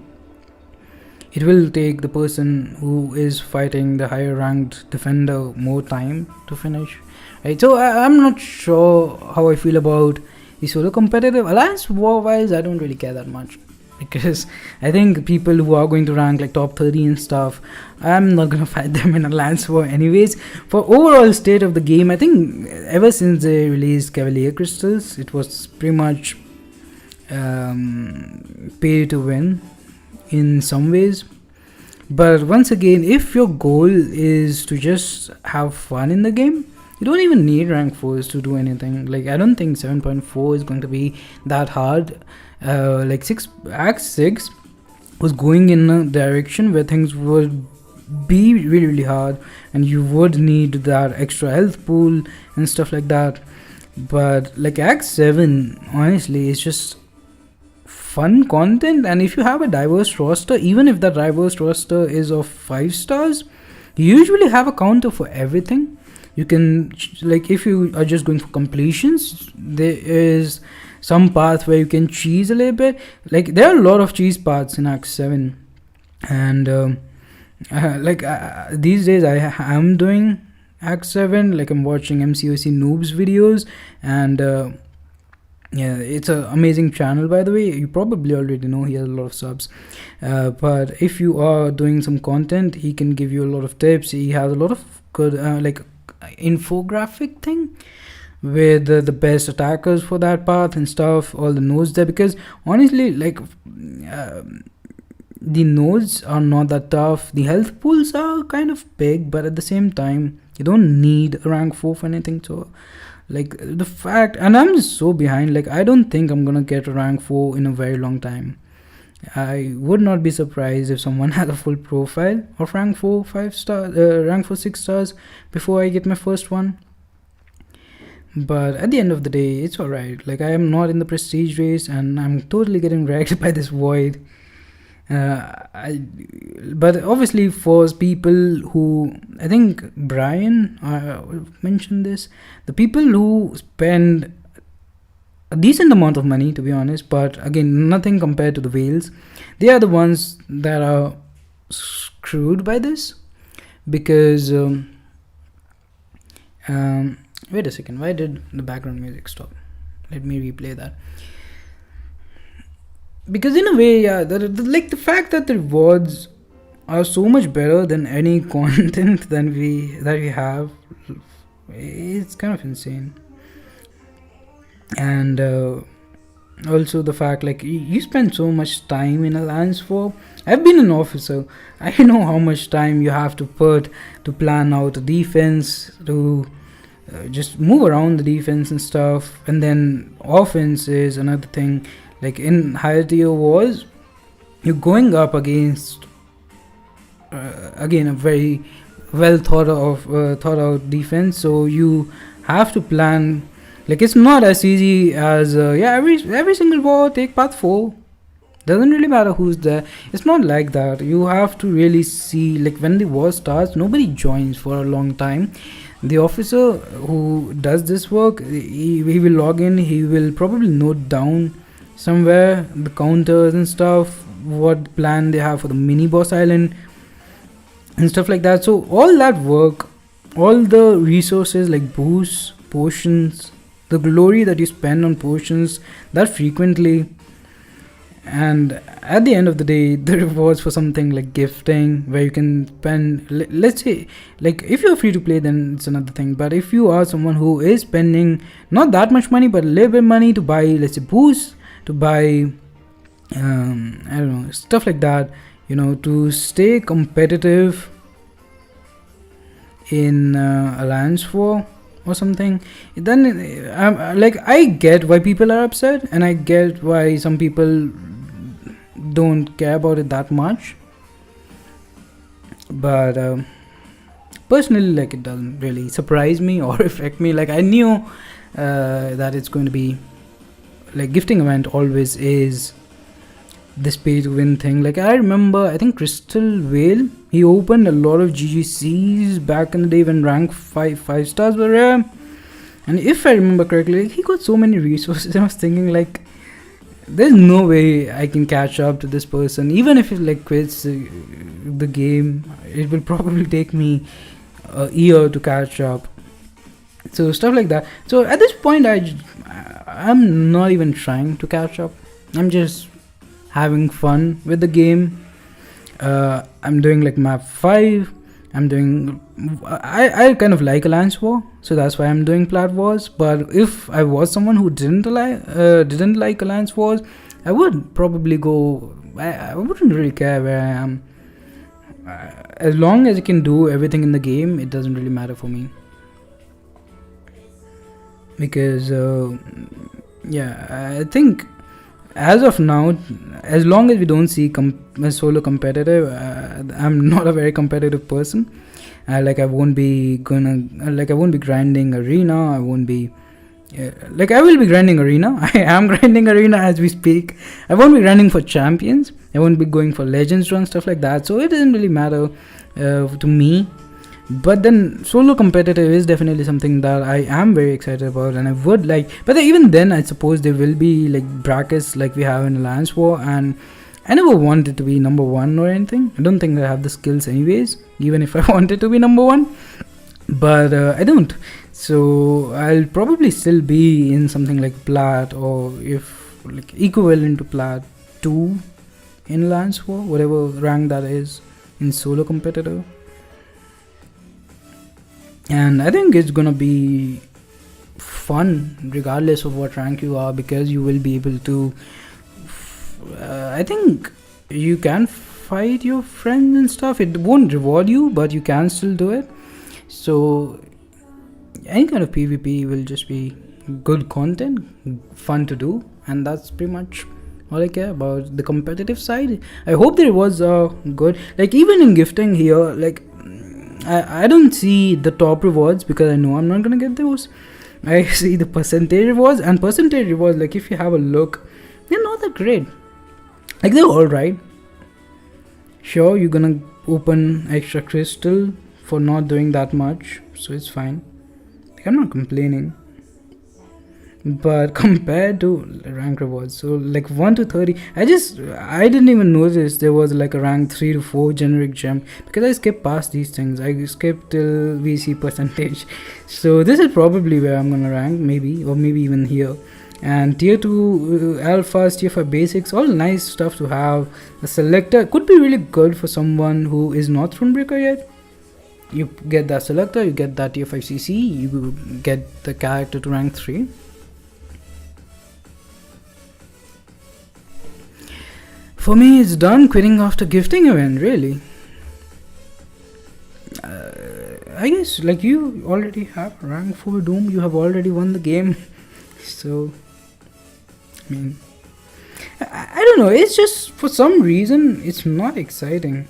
it will take the person who is fighting the higher ranked defender more time to finish, right? So I'm not sure how I feel about the solo competitive. Alliance war wise, I don't really care that much. because I think people who are going to rank like top 30 and stuff, I'm not gonna fight them in a lance war anyways. For overall state of the game, I think ever since they released Cavalier Crystals, it was pretty much pay to win in some ways. But once again, if your goal is to just have fun in the game, you don't even need rank 4s to do anything. Like, I don't think 7.4 is going to be that hard. Like Act 6 was going in a direction where things would be really, really hard, and you would need that extra health pool and stuff like that. But like Act 7, honestly, it's just fun content, and if you have a diverse roster, even if that diverse roster is of 5 stars, you usually have a counter for everything. You can, like, if you are just going for completions, there is some path where you can cheese a little bit. Like, there are a lot of cheese paths in Act 7, and these days I am doing Act 7. Like, I'm watching MCOC noobs videos, and yeah, it's an amazing channel, by the way. You probably already know he has a lot of subs, but if you are doing some content, he can give you a lot of tips. He has a lot of good like infographic thing with the best attackers for that path and stuff, all the nodes there, because honestly, like, the nodes are not that tough. The health pools are kind of big, but at the same time, you don't need a rank 4 for anything. So, like, the fact, and I'm just so behind, like, I don't think I'm gonna get a rank 4 in a very long time. I would not be surprised if someone had a full profile of rank 4 5 stars, rank 4 6 stars before I get my first one. But at the end of the day, it's alright. Like, I am not in the prestige race, and I'm totally getting wrecked by this void. But obviously, for people who, I think Brian mentioned this, the people who spend a decent amount of money, to be honest, but again, nothing compared to the whales, they are the ones that are screwed by this, because wait a second, why did the background music stop? Let me replay that. Because in a way, yeah, like the fact that the rewards are so much better than any content that we have, it's kind of insane. And also the fact, like, you spend so much time in a lance war. I've been an officer. I know how much time you have to put to plan out a defense, to just move around the defense and stuff. And then offense is another thing. Like, in higher tier wars, you're going up against again a very well thought out defense, so you have to plan. Like, it's not as easy as every single war take path 4, doesn't really matter who's there. It's not like that. You have to really see, like, when the war starts, nobody joins for a long time. The officer who does this work, he will log in, he will probably note down somewhere the counters and stuff, what plan they have for the mini boss island and stuff like that. So all that work, all the resources like boosts, potions, the glory that you spend on potions that frequently, and at the end of the day, the rewards for something like gifting, where you can spend, let's say, like, if you're free to play, then it's another thing. But if you are someone who is spending not that much money, but a little bit of money to buy, let's say, boosts, to buy I don't know, stuff like that, you know, to stay competitive in a lance war or something, then I get why people are upset, and I get why some people don't care about it that much. But personally, like, it doesn't really surprise me or affect me. Like, I knew that it's going to be, like, gifting event always is this pay to win thing. Like, I remember, I think Crystal Whale, he opened a lot of GGCs back in the day when rank 5 stars were rare, and if I remember correctly, like, he got so many resources. I was thinking, like, there's no way I can catch up to this person. Even if it, like, quits the game, it will probably take me a year to catch up. So stuff like that. So at this point, I'm not even trying to catch up. I'm just having fun with the game. I'm doing like map 5. I kind of like Alliance War, so that's why I'm doing Plat Wars. But if I was someone who didn't like Alliance Wars, I would probably go. I wouldn't really care where I am. As long as I can do everything in the game, it doesn't really matter for me. Because I think as of now, as long as we don't see solo competitive, I'm not a very competitive person. I won't be grinding arena. I will be grinding arena. I am grinding arena as we speak. I won't be grinding for champions. I won't be going for legends run, stuff like that. So it doesn't really matter to me. But then solo competitive is definitely something that I am very excited about, and I would like. But even then, I suppose there will be like brackets like we have in Alliance War, and I never wanted to be number 1 or anything. I don't think I have the skills anyways, even if I wanted to be number 1. But I don't. So I'll probably still be in something like Plat, or if like equivalent to Plat 2 in Alliance War, whatever rank that is in solo competitive. And I think it's gonna be fun regardless of what rank you are, because you will be able to I think you can fight your friends and stuff. It won't reward you, but you can still do it. So any kind of PvP will just be good content, fun to do, and that's pretty much all I care about. The competitive side, I hope there was good, like even in gifting here, like I don't see the top rewards because I know I'm not gonna get those. I see the percentage rewards, and percentage rewards, like if you have a look, they're not that great. Like they're alright. Sure, you're gonna open extra crystal for not doing that much, so it's fine. Like, I'm not complaining. But compared to rank rewards, so like 1 to 30, I didn't even notice there was like a rank 3 to 4 generic gem, because I skipped past these things. I skipped till we see percentage. So this is probably where I'm gonna rank, maybe, or maybe even here. And tier 2 alphas, tier 5 basics, all nice stuff to have. The selector could be really good for someone who is not Thronebreaker yet. You get that selector, you get that tier 5 CC, you get the character to rank 3. For me, it's done quitting after gifting event, really. I guess, like, you already have rank 4 Doom, you have already won the game. So, I mean, I don't know, it's just, for some reason, it's not exciting.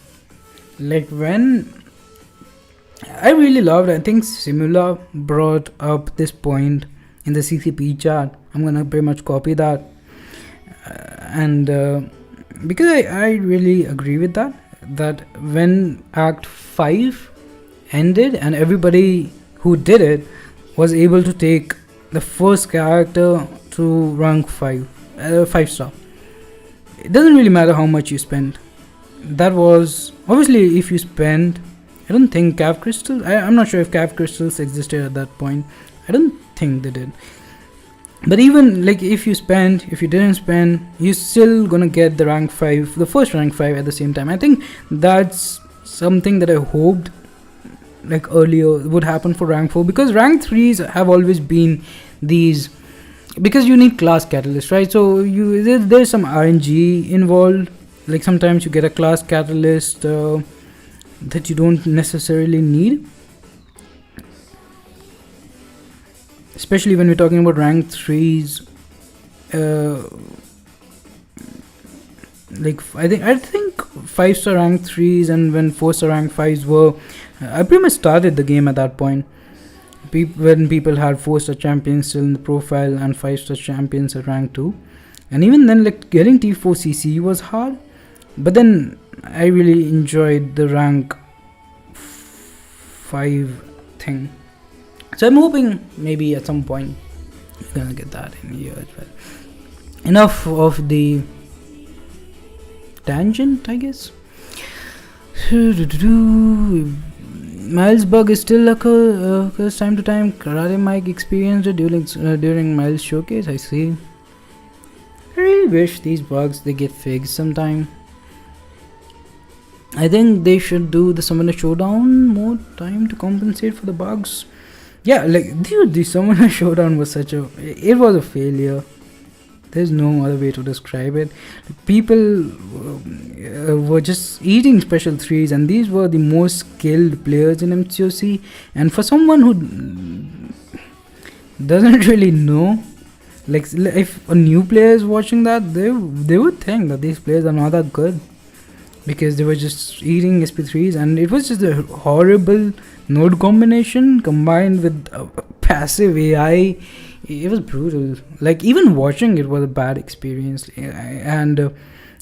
Like, when I really loved, I think Simula brought up this point in the CCP chat. I'm gonna pretty much copy that. Because I really agree with that when Act 5 ended and everybody who did it was able to take the first character to rank 5 star, it doesn't really matter how much you spend. That was obviously, if you spend, I don't think Cav Crystals, I'm not sure if Cav Crystals existed at that point. I don't think they did. But even like if you didn't spend, you're still gonna get the rank 5, the first rank 5 at the same time. I think that's something that I hoped like earlier would happen for rank 4, because rank 3s have always been these, because you need class catalyst, right? So there's some RNG involved. Like sometimes you get a class catalyst that you don't necessarily need. Especially when we're talking about rank 3s, like I think 5-star rank 3s and when 4-star rank 5s were, I pretty much started the game at that point. When people had 4-star champions still in the profile and 5-star champions at rank 2, and even then, like getting T4 CC was hard. But then I really enjoyed the rank 5 thing. So I'm hoping maybe at some point we're gonna get that in here as well. Enough of the tangent, I guess. Miles bug is still occurs time to time. Karate Mike experienced it during Miles showcase. I see. I really wish these bugs they get fixed sometime. I think they should do the Summoner Showdown more time to compensate for the bugs. Yeah, like dude, the Summoner Showdown was it was a failure. There's no other way to describe it. People were just eating special threes, and these were the most skilled players in MCOC. And for someone who doesn't really know, like if a new player is watching that, they would think that these players are not that good, because they were just eating SP3s, and it was just a horrible node combination combined with passive AI. It was brutal. Like even watching it was a bad experience. And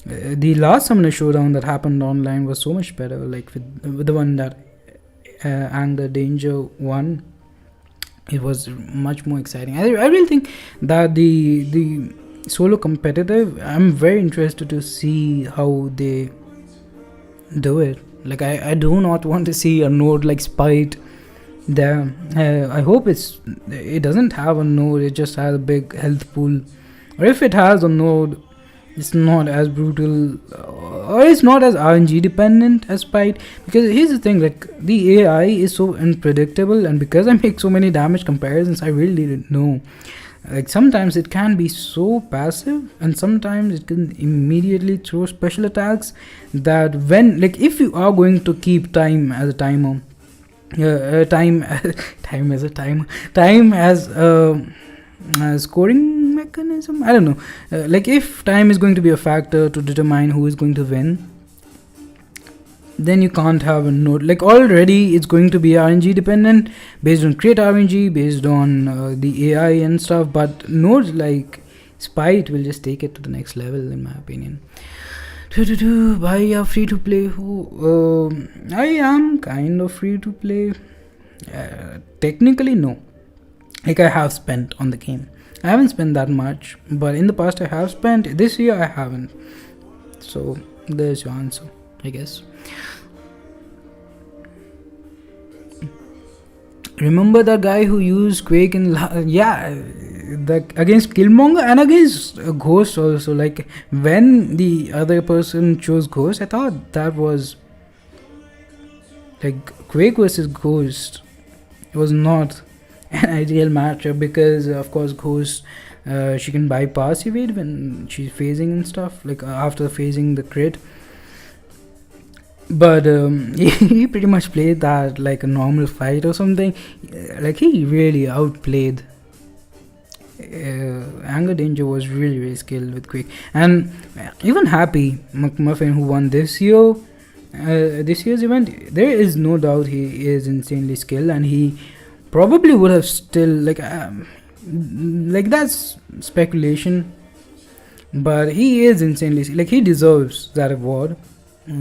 the last Summoner Showdown that happened online was so much better. Like with the one that and the Danger won, it was much more exciting. I really think that the solo competitive, I'm very interested to see how they do it. Like I do not want to see a node like Spite there. I hope it doesn't have a node, it just has a big health pool. Or if it has a node, it's not as brutal, or it's not as RNG dependent as Spite. Because here's the thing, like the AI is so unpredictable, and because I make so many damage comparisons, I really didn't know. Like sometimes it can be so passive, and sometimes it can immediately throw special attacks that when, like if you are going to keep time as a timer, time as a scoring mechanism, I don't know, like if time is going to be a factor to determine who is going to win, then you can't have a node. Like already it's going to be RNG dependent based on create RNG, based on the AI and stuff, but nodes like Spite will just take it to the next level, in my opinion. Bhai, free to play. I am kind of free to play. Technically, no. Like I have spent on the game. I haven't spent that much, but in the past I have spent. This year I haven't. So there's your answer, I guess. Remember that guy who used Quake in against Killmonger and against Ghost also. Like when the other person chose Ghost, I thought that was like Quake versus Ghost. It was not an ideal matchup because of course Ghost, she can bypass evade when she's phasing and stuff, like after phasing the crit. But he pretty much played that like a normal fight or something. Like he really outplayed. Anger Danger was really skilled with Quick, and even Happi McMuffin, who won this year's event, there is no doubt he is insanely skilled, and he probably would have still like that's speculation, but he is insanely, like he deserves that award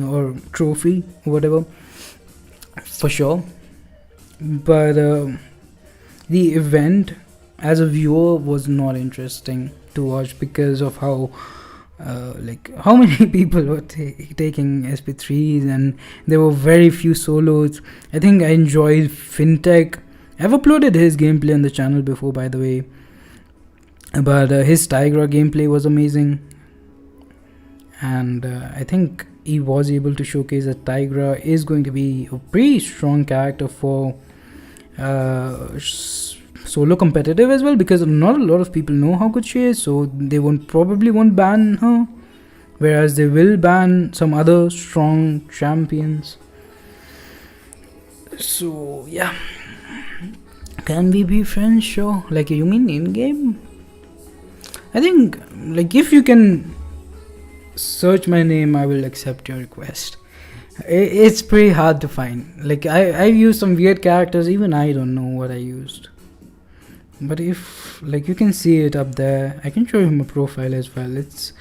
or trophy, whatever, for sure. But the event as a viewer was not interesting to watch because of how how many people were taking SP3s, and there were very few solos. I think I enjoyed Fintech. I've uploaded his gameplay on the channel before, by the way, but his Tigra gameplay was amazing, and I think he was able to showcase that Tigra is going to be a pretty strong character for solo competitive as well, because not a lot of people know how good she is, so they probably won't ban her, whereas they will ban some other strong champions. So yeah, can we be friends? Sure. Like, you mean in game? I think like if you can search my name, I will accept your request. It's pretty hard to find. Like I've used some weird characters, even I don't know what I used. But if like you can see it up there, I can show you my profile as well. It's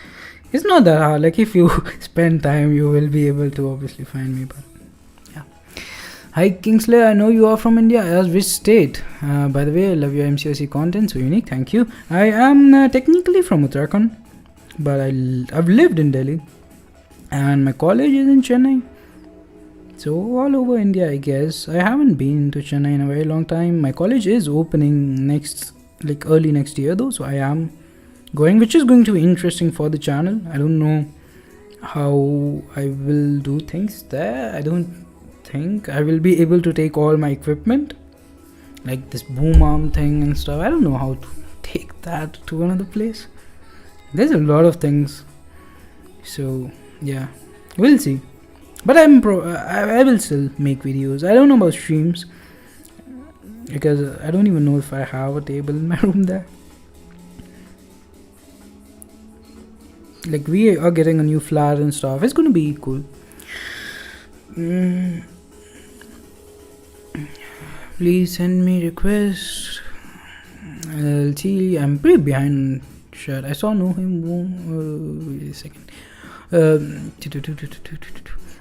not that hard. Like if you spend time, you will be able to obviously find me. But yeah. Hi Kingsley, I know you are from India. As which state? By the way, I love your MCOC content, so unique. Thank you. I am technically from Uttarakhand, but I've lived in Delhi, and my college is in Chennai. So all over India, I guess. I haven't been to Chennai in a very long time. My college is opening early next year though, so I am going, which is going to be interesting for the channel. I don't know how I will do things there. I don't think I will be able to take all my equipment, like this boom arm thing and stuff. I don't know how to take that to another place. There's a lot of things, so yeah, we'll see. But I will still make videos. I don't know about streams because I don't even know if I have a table in my room there. Like, we are getting a new flat and stuff. It's gonna be cool. Please send me requests. I'll see. I'm pretty behind. Shit, I saw no him. Wait a second.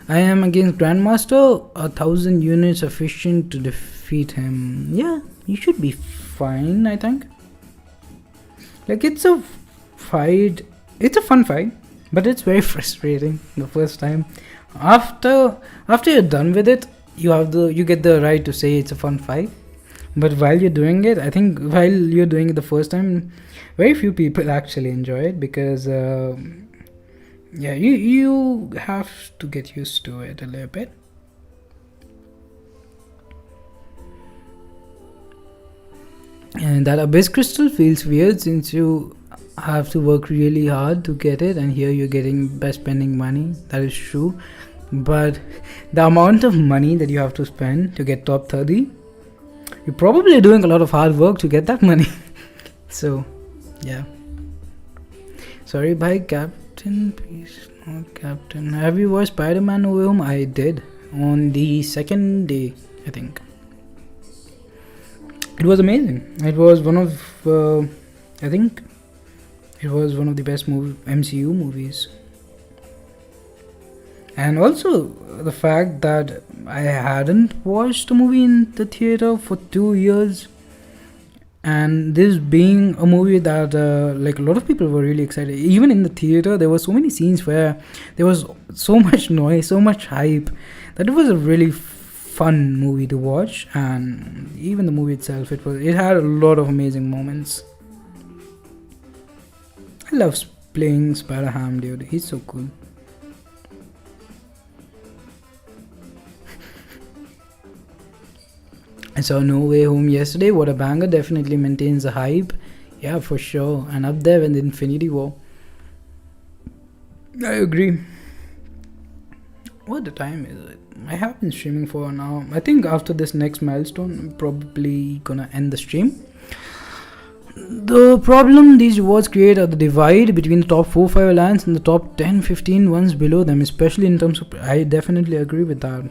I am against Grandmaster. 1,000 units sufficient to defeat him. Yeah, you should be fine, I think. Like, it's a fight. It's a fun fight, but it's very frustrating the first time. After you're done with it, you get the right to say it's a fun fight. But while you're doing it, I think while you're doing it the first time, very few people actually enjoy it because yeah, you have to get used to it a little bit. And that abyss crystal feels weird since you have to work really hard to get it, and here you're getting by spending money. That is true, but the amount of money that you have to spend to get top 30, you're probably doing a lot of hard work to get that money. So yeah, sorry, bye Captain, please not Captain. Have you watched Spider-Man No Way Home? I did on the second day, I think. It was amazing. It was one of I think it was one of the best MCU movies. And also the fact that I hadn't watched a movie in the theater for 2 years, and this being a movie that like a lot of people were really excited. Even in the theater, there were so many scenes where there was so much noise, so much hype, that it was a really fun movie to watch. And even the movie itself, it had a lot of amazing moments. I love playing Spider-Ham, dude. He's so cool. I saw No Way Home yesterday. What a banger. Definitely maintains the hype. Yeah, for sure. And up there with Infinity War. I agree. What the time is it? I have been streaming for an hour. I think after this next milestone, I'm probably gonna end the stream. The problem these rewards create are the divide between the top 4-5 alliance and the top 10-15 ones below them, especially in terms of... I definitely agree with that.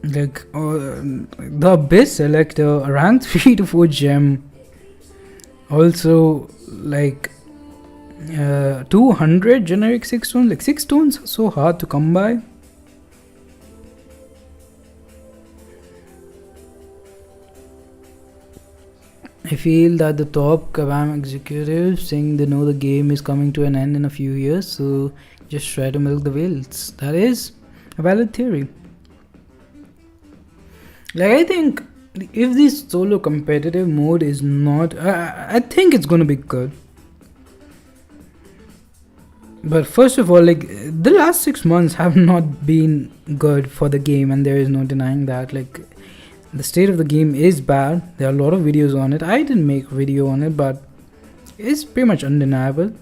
Like the Abyss select a rank 3 to 4 gem. Also, like 200 generic 6 stones. Like 6 stones are so hard to come by. I feel that the top Caravn executives saying they know the game is coming to an end in a few years, so just try to milk the whales. That is a valid theory. Like, I think if this solo competitive mode is not... I think it's gonna be good. But first of all, like, the last 6 months have not been good for the game, and there is no denying that. Like, the state of the game is bad. There are a lot of videos on it. I didn't make a video on it, but it's pretty much undeniable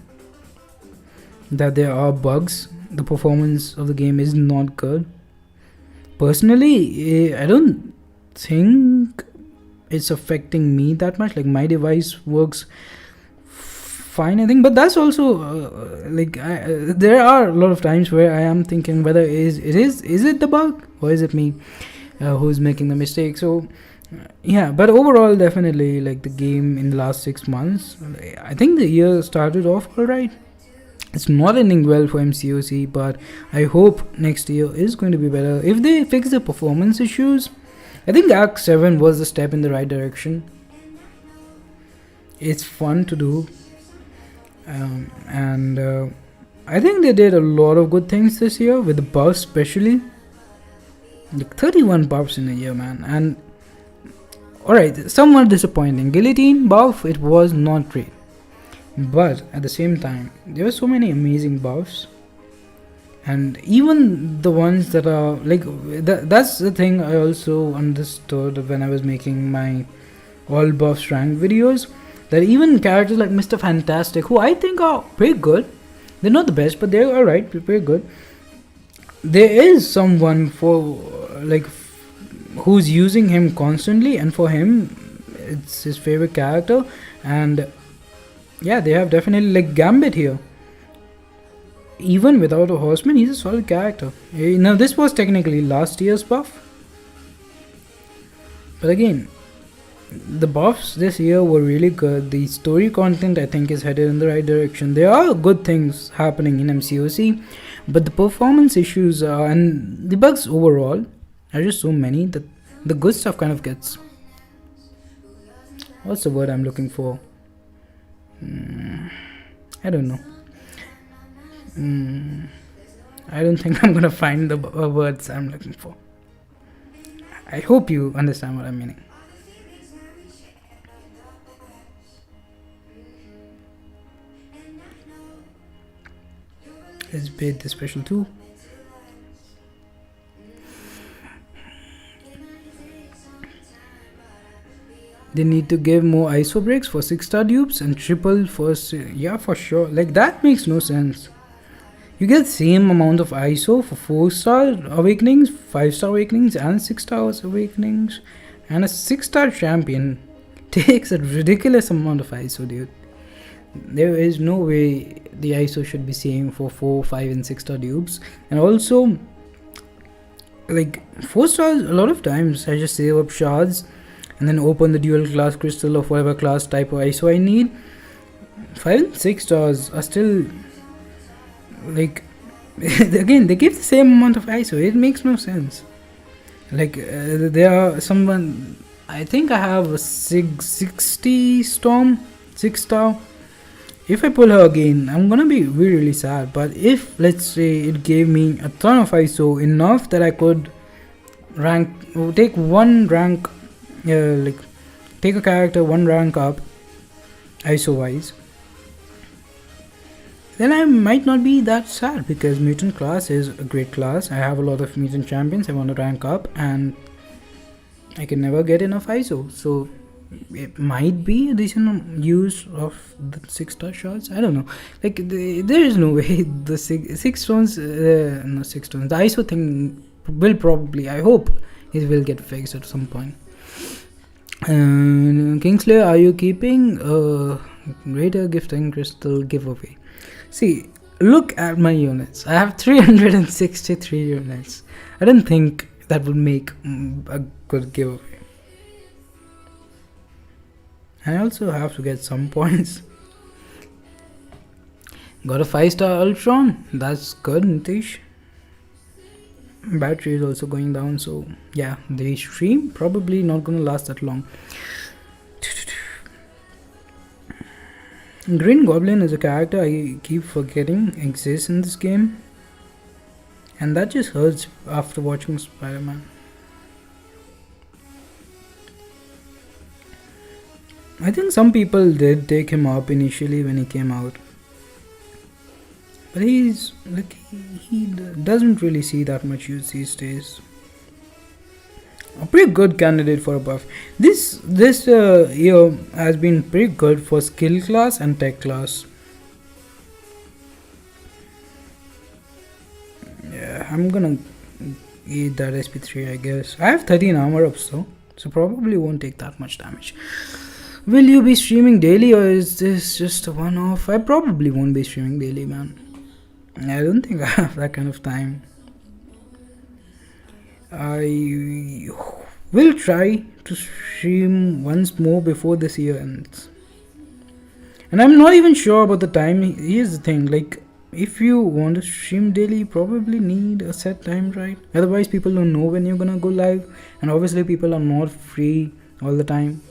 that there are bugs. The performance of the game is not good. Personally, I don't think it's affecting me that much. Like, my device works fine, I think, but that's also like there are a lot of times where I am thinking whether is it the bug or is it me who's making the mistake. So yeah, but overall, definitely, like, the game in the last 6 months, I think the year started off alright. It's not ending well for MCOC, but I hope next year is going to be better. If they fix the performance issues, I think Act 7 was a step in the right direction. It's fun to do. And I think they did a lot of good things this year with the buffs, especially. Like 31 buffs in a year, man. And alright, somewhat disappointing. Guillotine buff, it was not great. But at the same time, there were so many amazing buffs. And even the ones that are like that's the thing I also understood when I was making my all buffs rank videos, that even characters like Mr. Fantastic, who I think are pretty good, they're not the best, but they're alright, pretty good. There is someone for like who's using him constantly, and for him it's his favorite character. And yeah, they have definitely like Gambit here. Even without a horseman, he's a solid character. Now this was technically last year's buff, but again, the buffs this year were really good. The story content I think is headed in the right direction. There are good things happening in MCOC, but the performance issues and the bugs overall are just so many that the good stuff kind of gets, what's the word I'm looking for? I don't know. I don't think I'm gonna find the words I'm looking for. I hope you understand what I'm meaning. Let's bid the special 2. They need to give more ISO breaks for 6-star dupes and triple for... yeah, for sure. Like, that makes no sense. You get same amount of ISO for 4-star awakenings, 5-star awakenings and 6-star awakenings. And a 6-star champion takes a ridiculous amount of ISO, dude. There is no way the ISO should be same for 4, 5 and 6-star dupes. And also, like 4 stars, a lot of times I just save up shards and then open the dual class crystal of whatever class type of ISO I need. 5 and 6 stars are still like again, they give the same amount of ISO. It makes no sense. Like there are someone, I think I have a 60 storm 6-star. If I pull her again, I'm gonna be really sad. But if, let's say, it gave me a ton of ISO, enough that I could take one rank, like take a character one rank up ISO wise, then I might not be that sad, because mutant class is a great class. I have a lot of mutant champions I want to rank up, and I can never get enough ISO. So it might be a decent use of the 6-star shots. I don't know. Like there is no way the six stones, no 6 stones. The ISO thing will probably, I hope, it will get fixed at some point. Kingslayer, are you keeping a greater gifting crystal giveaway? See, look at my units. I have 363 units. I don't think that would make a good giveaway. I also have to get some points. Got a 5-star Ultron. That's good, Nitish. Battery is also going down, so yeah, the stream probably not gonna last that long. Green Goblin is a character I keep forgetting exists in this game, and that just hurts after watching Spider-Man. I think some people did take him up initially when he came out, but he's like he doesn't really see that much use these days. A pretty good candidate for a buff. This year has been pretty good for skill class and tech class. Yeah, I'm gonna eat that SP3, I guess. I have 13 armor ups though, so probably won't take that much damage. Will you be streaming daily, or is this just a one-off? I probably won't be streaming daily, man. I don't think I have that kind of time. I will try to stream once more before this year ends. And I'm not even sure about the time. Here's the thing, like, if you want to stream daily, you probably need a set time, right? Otherwise, people don't know when you're gonna go live. And obviously, people are not free all the time.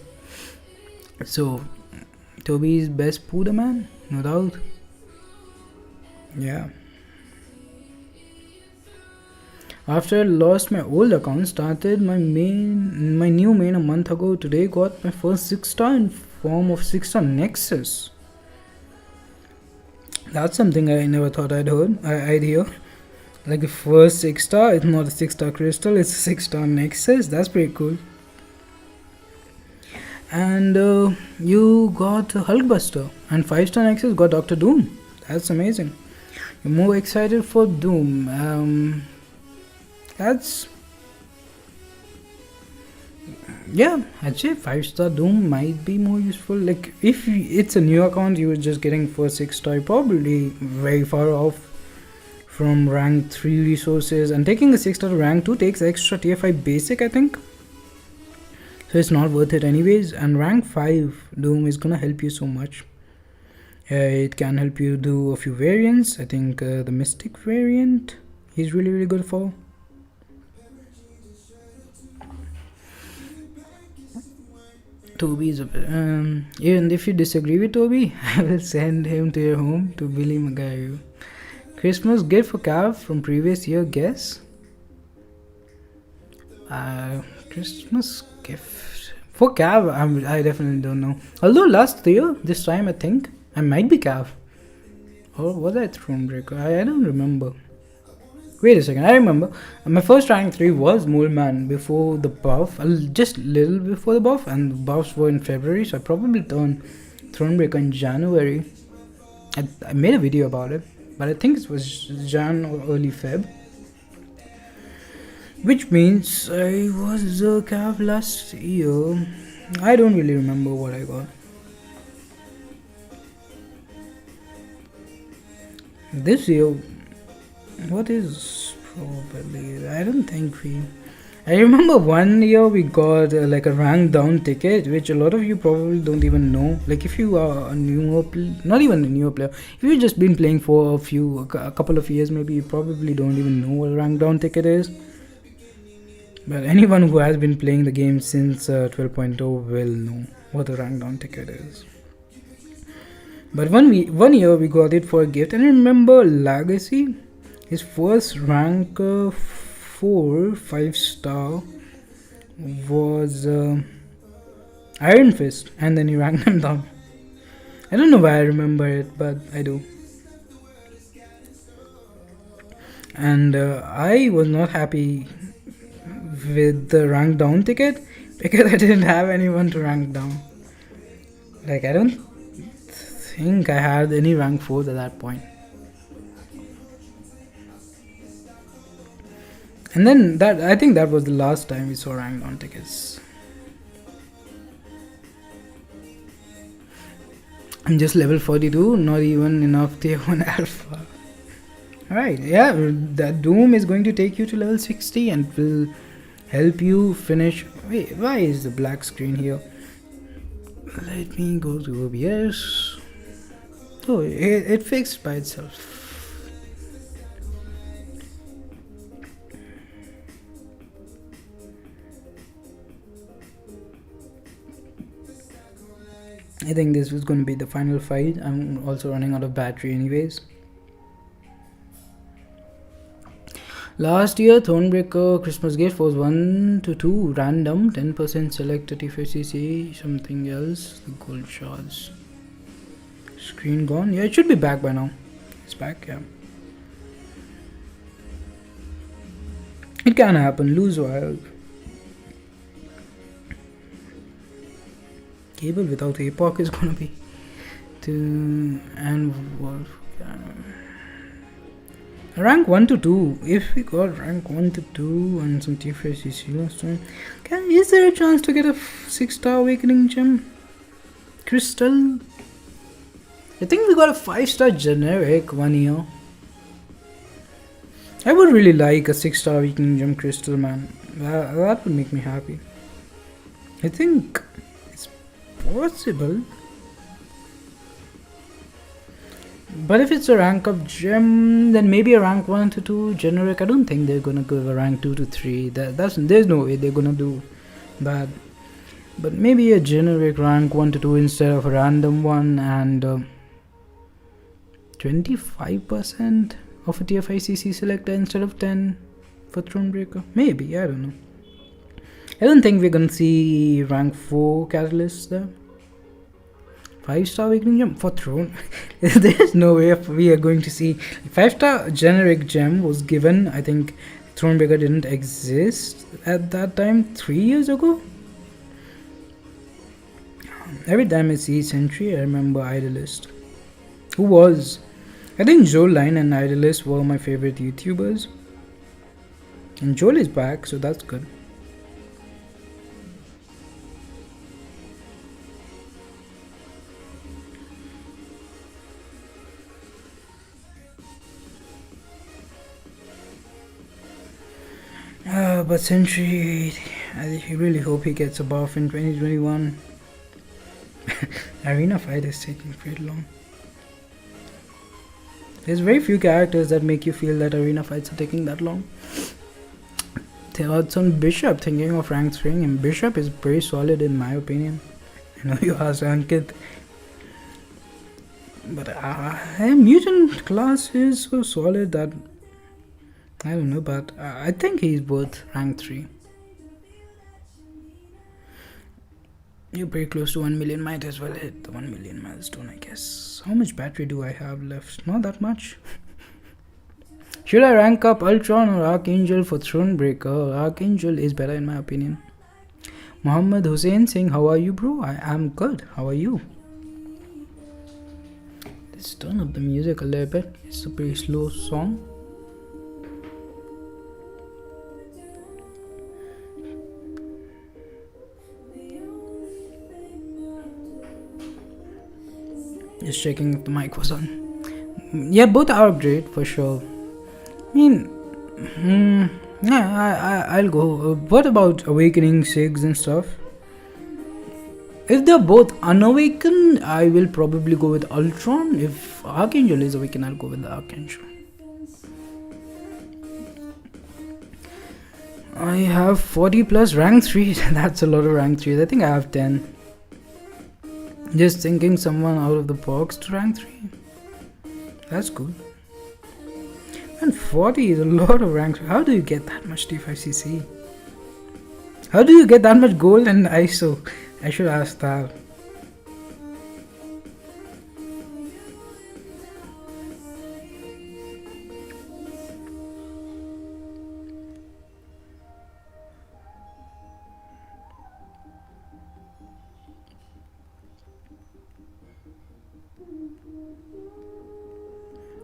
So, Toby's best Puda man, no doubt. Yeah. After I lost my old account, started my new main a month ago. Today got my first 6-star in form of 6-star Nexus. That's something I never thought I'd hear. Like the first 6-star, it's not a 6-star crystal, it's a 6-star Nexus. That's pretty cool. And you got a Hulkbuster, and 5-star Nexus got Dr. Doom. That's amazing. You're more excited for Doom. That's, yeah, I'd say 5-star Doom might be more useful. Like if it's a new account, you were just getting for 6-star, probably very far off from rank 3 resources, and taking a 6-star to rank 2 takes extra tier 5 basic, I think, so it's not worth it anyways. And rank 5 Doom is gonna help you so much. It can help you do a few variants. I think the Mystic variant is really good for. Toby is a bit, even if you disagree with Toby, I will send him to your home to Billy Magayu. Christmas gift for Cav from previous year, guess? Christmas gift for Cav, I definitely don't know. Although last year, this time I think I might be Cav. Or was I Thronebreaker? I don't remember. Wait a second, I remember. My first rank 3 was Moleman before the buff, just little before the buff, and the buffs were in February, so I probably turned Thronebreaker in January. I made a video about it, but I think it was Jan or early Feb. Which means I was a Cav last year. I don't really remember what I got. This year, what is probably, I don't think I remember one year we got like a rank down ticket, which a lot of you probably don't even know. Like if you are a newer not even a newer player, if you've just been playing for a couple of years, maybe you probably don't even know what a rank down ticket is. But anyone who has been playing the game since 12.0 will know what a rank down ticket is. But one year we got it for a gift, and I remember Legacy, his first rank 4 5-star was Iron Fist, and then he ranked him down. I don't know why I remember it, but I do. And I was not happy with the rank down ticket because I didn't have anyone to rank down. Like I don't think I had any rank 4s at that point. And then I think that was the last time we saw rank down tickets. I'm just level 42, not even enough tier 1 alpha. Alright, yeah, that Doom is going to take you to level 60 and will help you finish. Wait, why is the black screen here? Let me go to OBS. Oh, it fixed by itself. I think this was going to be the final fight. I'm also running out of battery anyways. Last year, Thronebreaker Christmas gift was 1 to 2 random, 10% selected TFCC, something else, the gold shards. Screen gone? Yeah, it should be back by now. It's back, yeah. It can happen, lose wire. Cable without APOC is gonna be rank 1 to 2. If we got rank 1 to 2 and some TFCC last time, is there a chance to get a 6-star awakening gem crystal? I think we got a 5-star generic 1 year. I would really like a 6-star awakening gem crystal, man. That would make me happy. I think it's possible. But if it's a rank up gem, then maybe a rank 1 to 2 generic. I don't think they're gonna give a rank 2 to 3. There's no way they're gonna do that. But maybe a generic rank 1 to 2 instead of a random one, and 25% of a tier 5 CC selector instead of 10. for Thronebreaker? Maybe, I don't know. I don't think we're gonna see rank 4 catalysts there. 5-star awakening gem for Throne. There's no way we are going to see 5-star generic gem was given. I think Thronebreaker didn't exist at that time 3 years ago. Every time I see Sentry, I remember Idolist. Who was? I think Joellé and Idolist were my favorite YouTubers. And Joel is back, so that's good. But Sentry, I really hope he gets a buff in 2021. Arena fight is taking pretty long. There's very few characters that make you feel that arena fights are taking that long. Thoughts on Bishop, thinking of rank 3, and Bishop is pretty solid in my opinion. I know you asked Ankit. But mutant class is so solid that I don't know, but I think he's worth rank 3. You're pretty close to 1 million, might as well hit the 1 million milestone, I guess. How much battery do I have left? Not that much. Should I rank up Ultron or Archangel for Thronebreaker? Archangel is better in my opinion. Muhammad Hussein saying, how are you, bro? I am good. How are you? Let's turn up the music a little bit. It's a pretty slow song. Just checking if the mic was on. Yeah, both are great for sure. I mean, yeah, I'll go. What about Awakening, Sigs and stuff? If they're both unawakened, I will probably go with Ultron. If Archangel is awakened, I'll go with the Archangel. I have 40 plus rank 3s. That's a lot of rank 3s. I think I have 10. Just thinking someone out of the box to rank 3. That's good. And 40 is a lot of rank 3. How do you get that much T5CC? How do you get that much gold and ISO? I should ask that.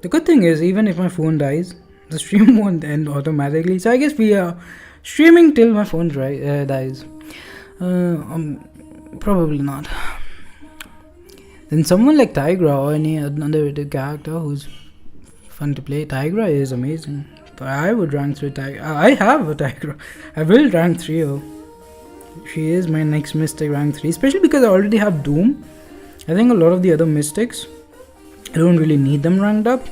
The good thing is, even if my phone dies, the stream won't end automatically. So I guess we are streaming till my phone dies. Probably not. Then someone like Tigra or any underrated character who's fun to play. Tigra is amazing. But I would rank 3 Tigra. I have a Tigra. I will rank 3 her. She is my next mystic rank 3. Especially because I already have Doom. I think a lot of the other mystics, I don't really need them ranked up.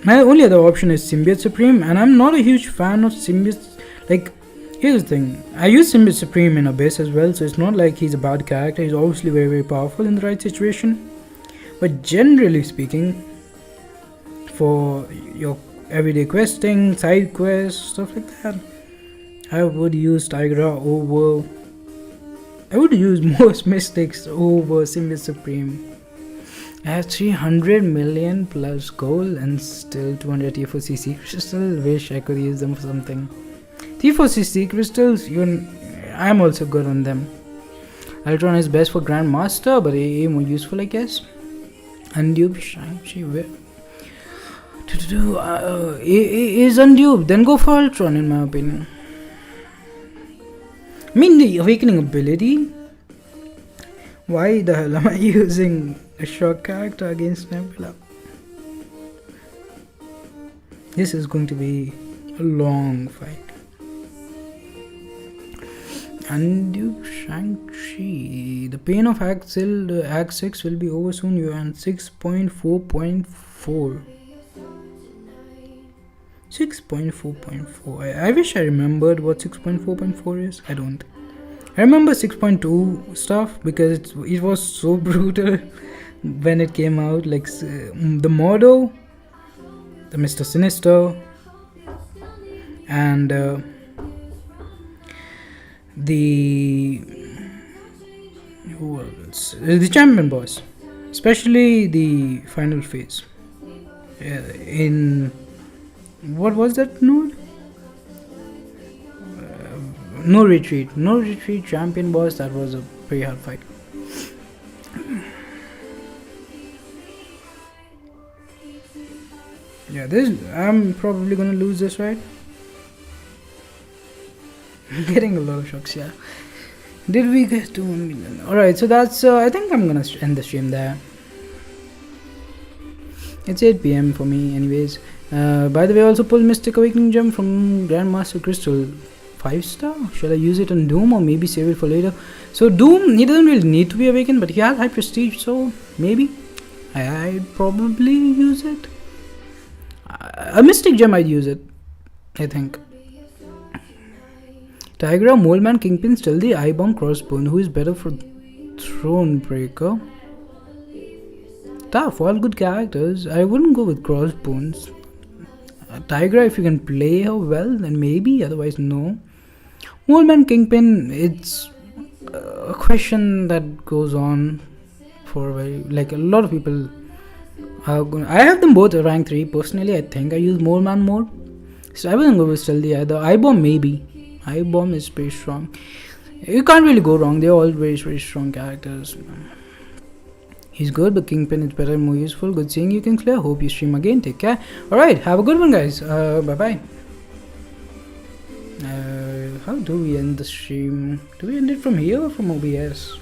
My only other option is Symbiote Supreme, and I'm not a huge fan of Symbiote. Like, here's the thing, I use Symbiote Supreme in Abyss as well, so it's not like he's a bad character. He's obviously very, very powerful in the right situation. But generally speaking, for your everyday questing, side quests, stuff like that, I would use Tigra over... I would use most mystics over Symbiote Supreme. I have 300 million plus gold and still 200 T4CC crystals. Wish I could use them for something. T4CC crystals, I'm also good on them. Ultron is best for Grandmaster, but AA more useful, I guess. Undube, AA is undube, then go for Ultron in my opinion. I mean, the awakening ability. Why the hell am I using a shock character against Nebula? This is going to be a long fight. Undo Shang-Chi. The pain of Act 6 will be over soon. You are on 6.4.4. 6.4.4. I wish I remembered what 6.4.4 is. I don't. I remember 6.2 stuff because it was so brutal when it came out. Like the Modo, the Mr. Sinister, and the who else? The champion boss, especially the final phase. In what was that node? No retreat champion boss. That was a pretty hard fight. Yeah, I'm probably gonna lose this, right? I'm getting a lot of shocks, yeah. Did we get to 1 million? Alright, so that's, I think I'm gonna end the stream there. It's 8 PM for me, anyways. By the way, I also pulled Mystic Awakening Gem from Grandmaster Crystal. 5-star? Shall I use it on Doom or maybe save it for later? So Doom, he doesn't really need to be awakened, but he has high prestige, so maybe I'd probably use it. A Mystic Gem, I'd use it, I think. Tigra, Moleman, Kingpin, Stealthy, Eye-Bomb, Crossbone. Who is better for Thronebreaker? Tough, all good characters. I wouldn't go with Crossbones. Tigra, if you can play her well, then maybe, otherwise no. Moleman, Kingpin, it's a question that goes on for like a lot of people. I have them both at rank 3. Personally, I think I use Moleman more. So I wouldn't go with Stealthy either. Eye-Bomb maybe. Eye-Bomb is pretty strong. You can't really go wrong. They're all very, very strong characters. He's good, but Kingpin is better and more useful. Good seeing you, Kingslayer. Hope you stream again. Take care. Alright, have a good one, guys. Bye-bye. How do we end the stream? Do we end it from here or from OBS?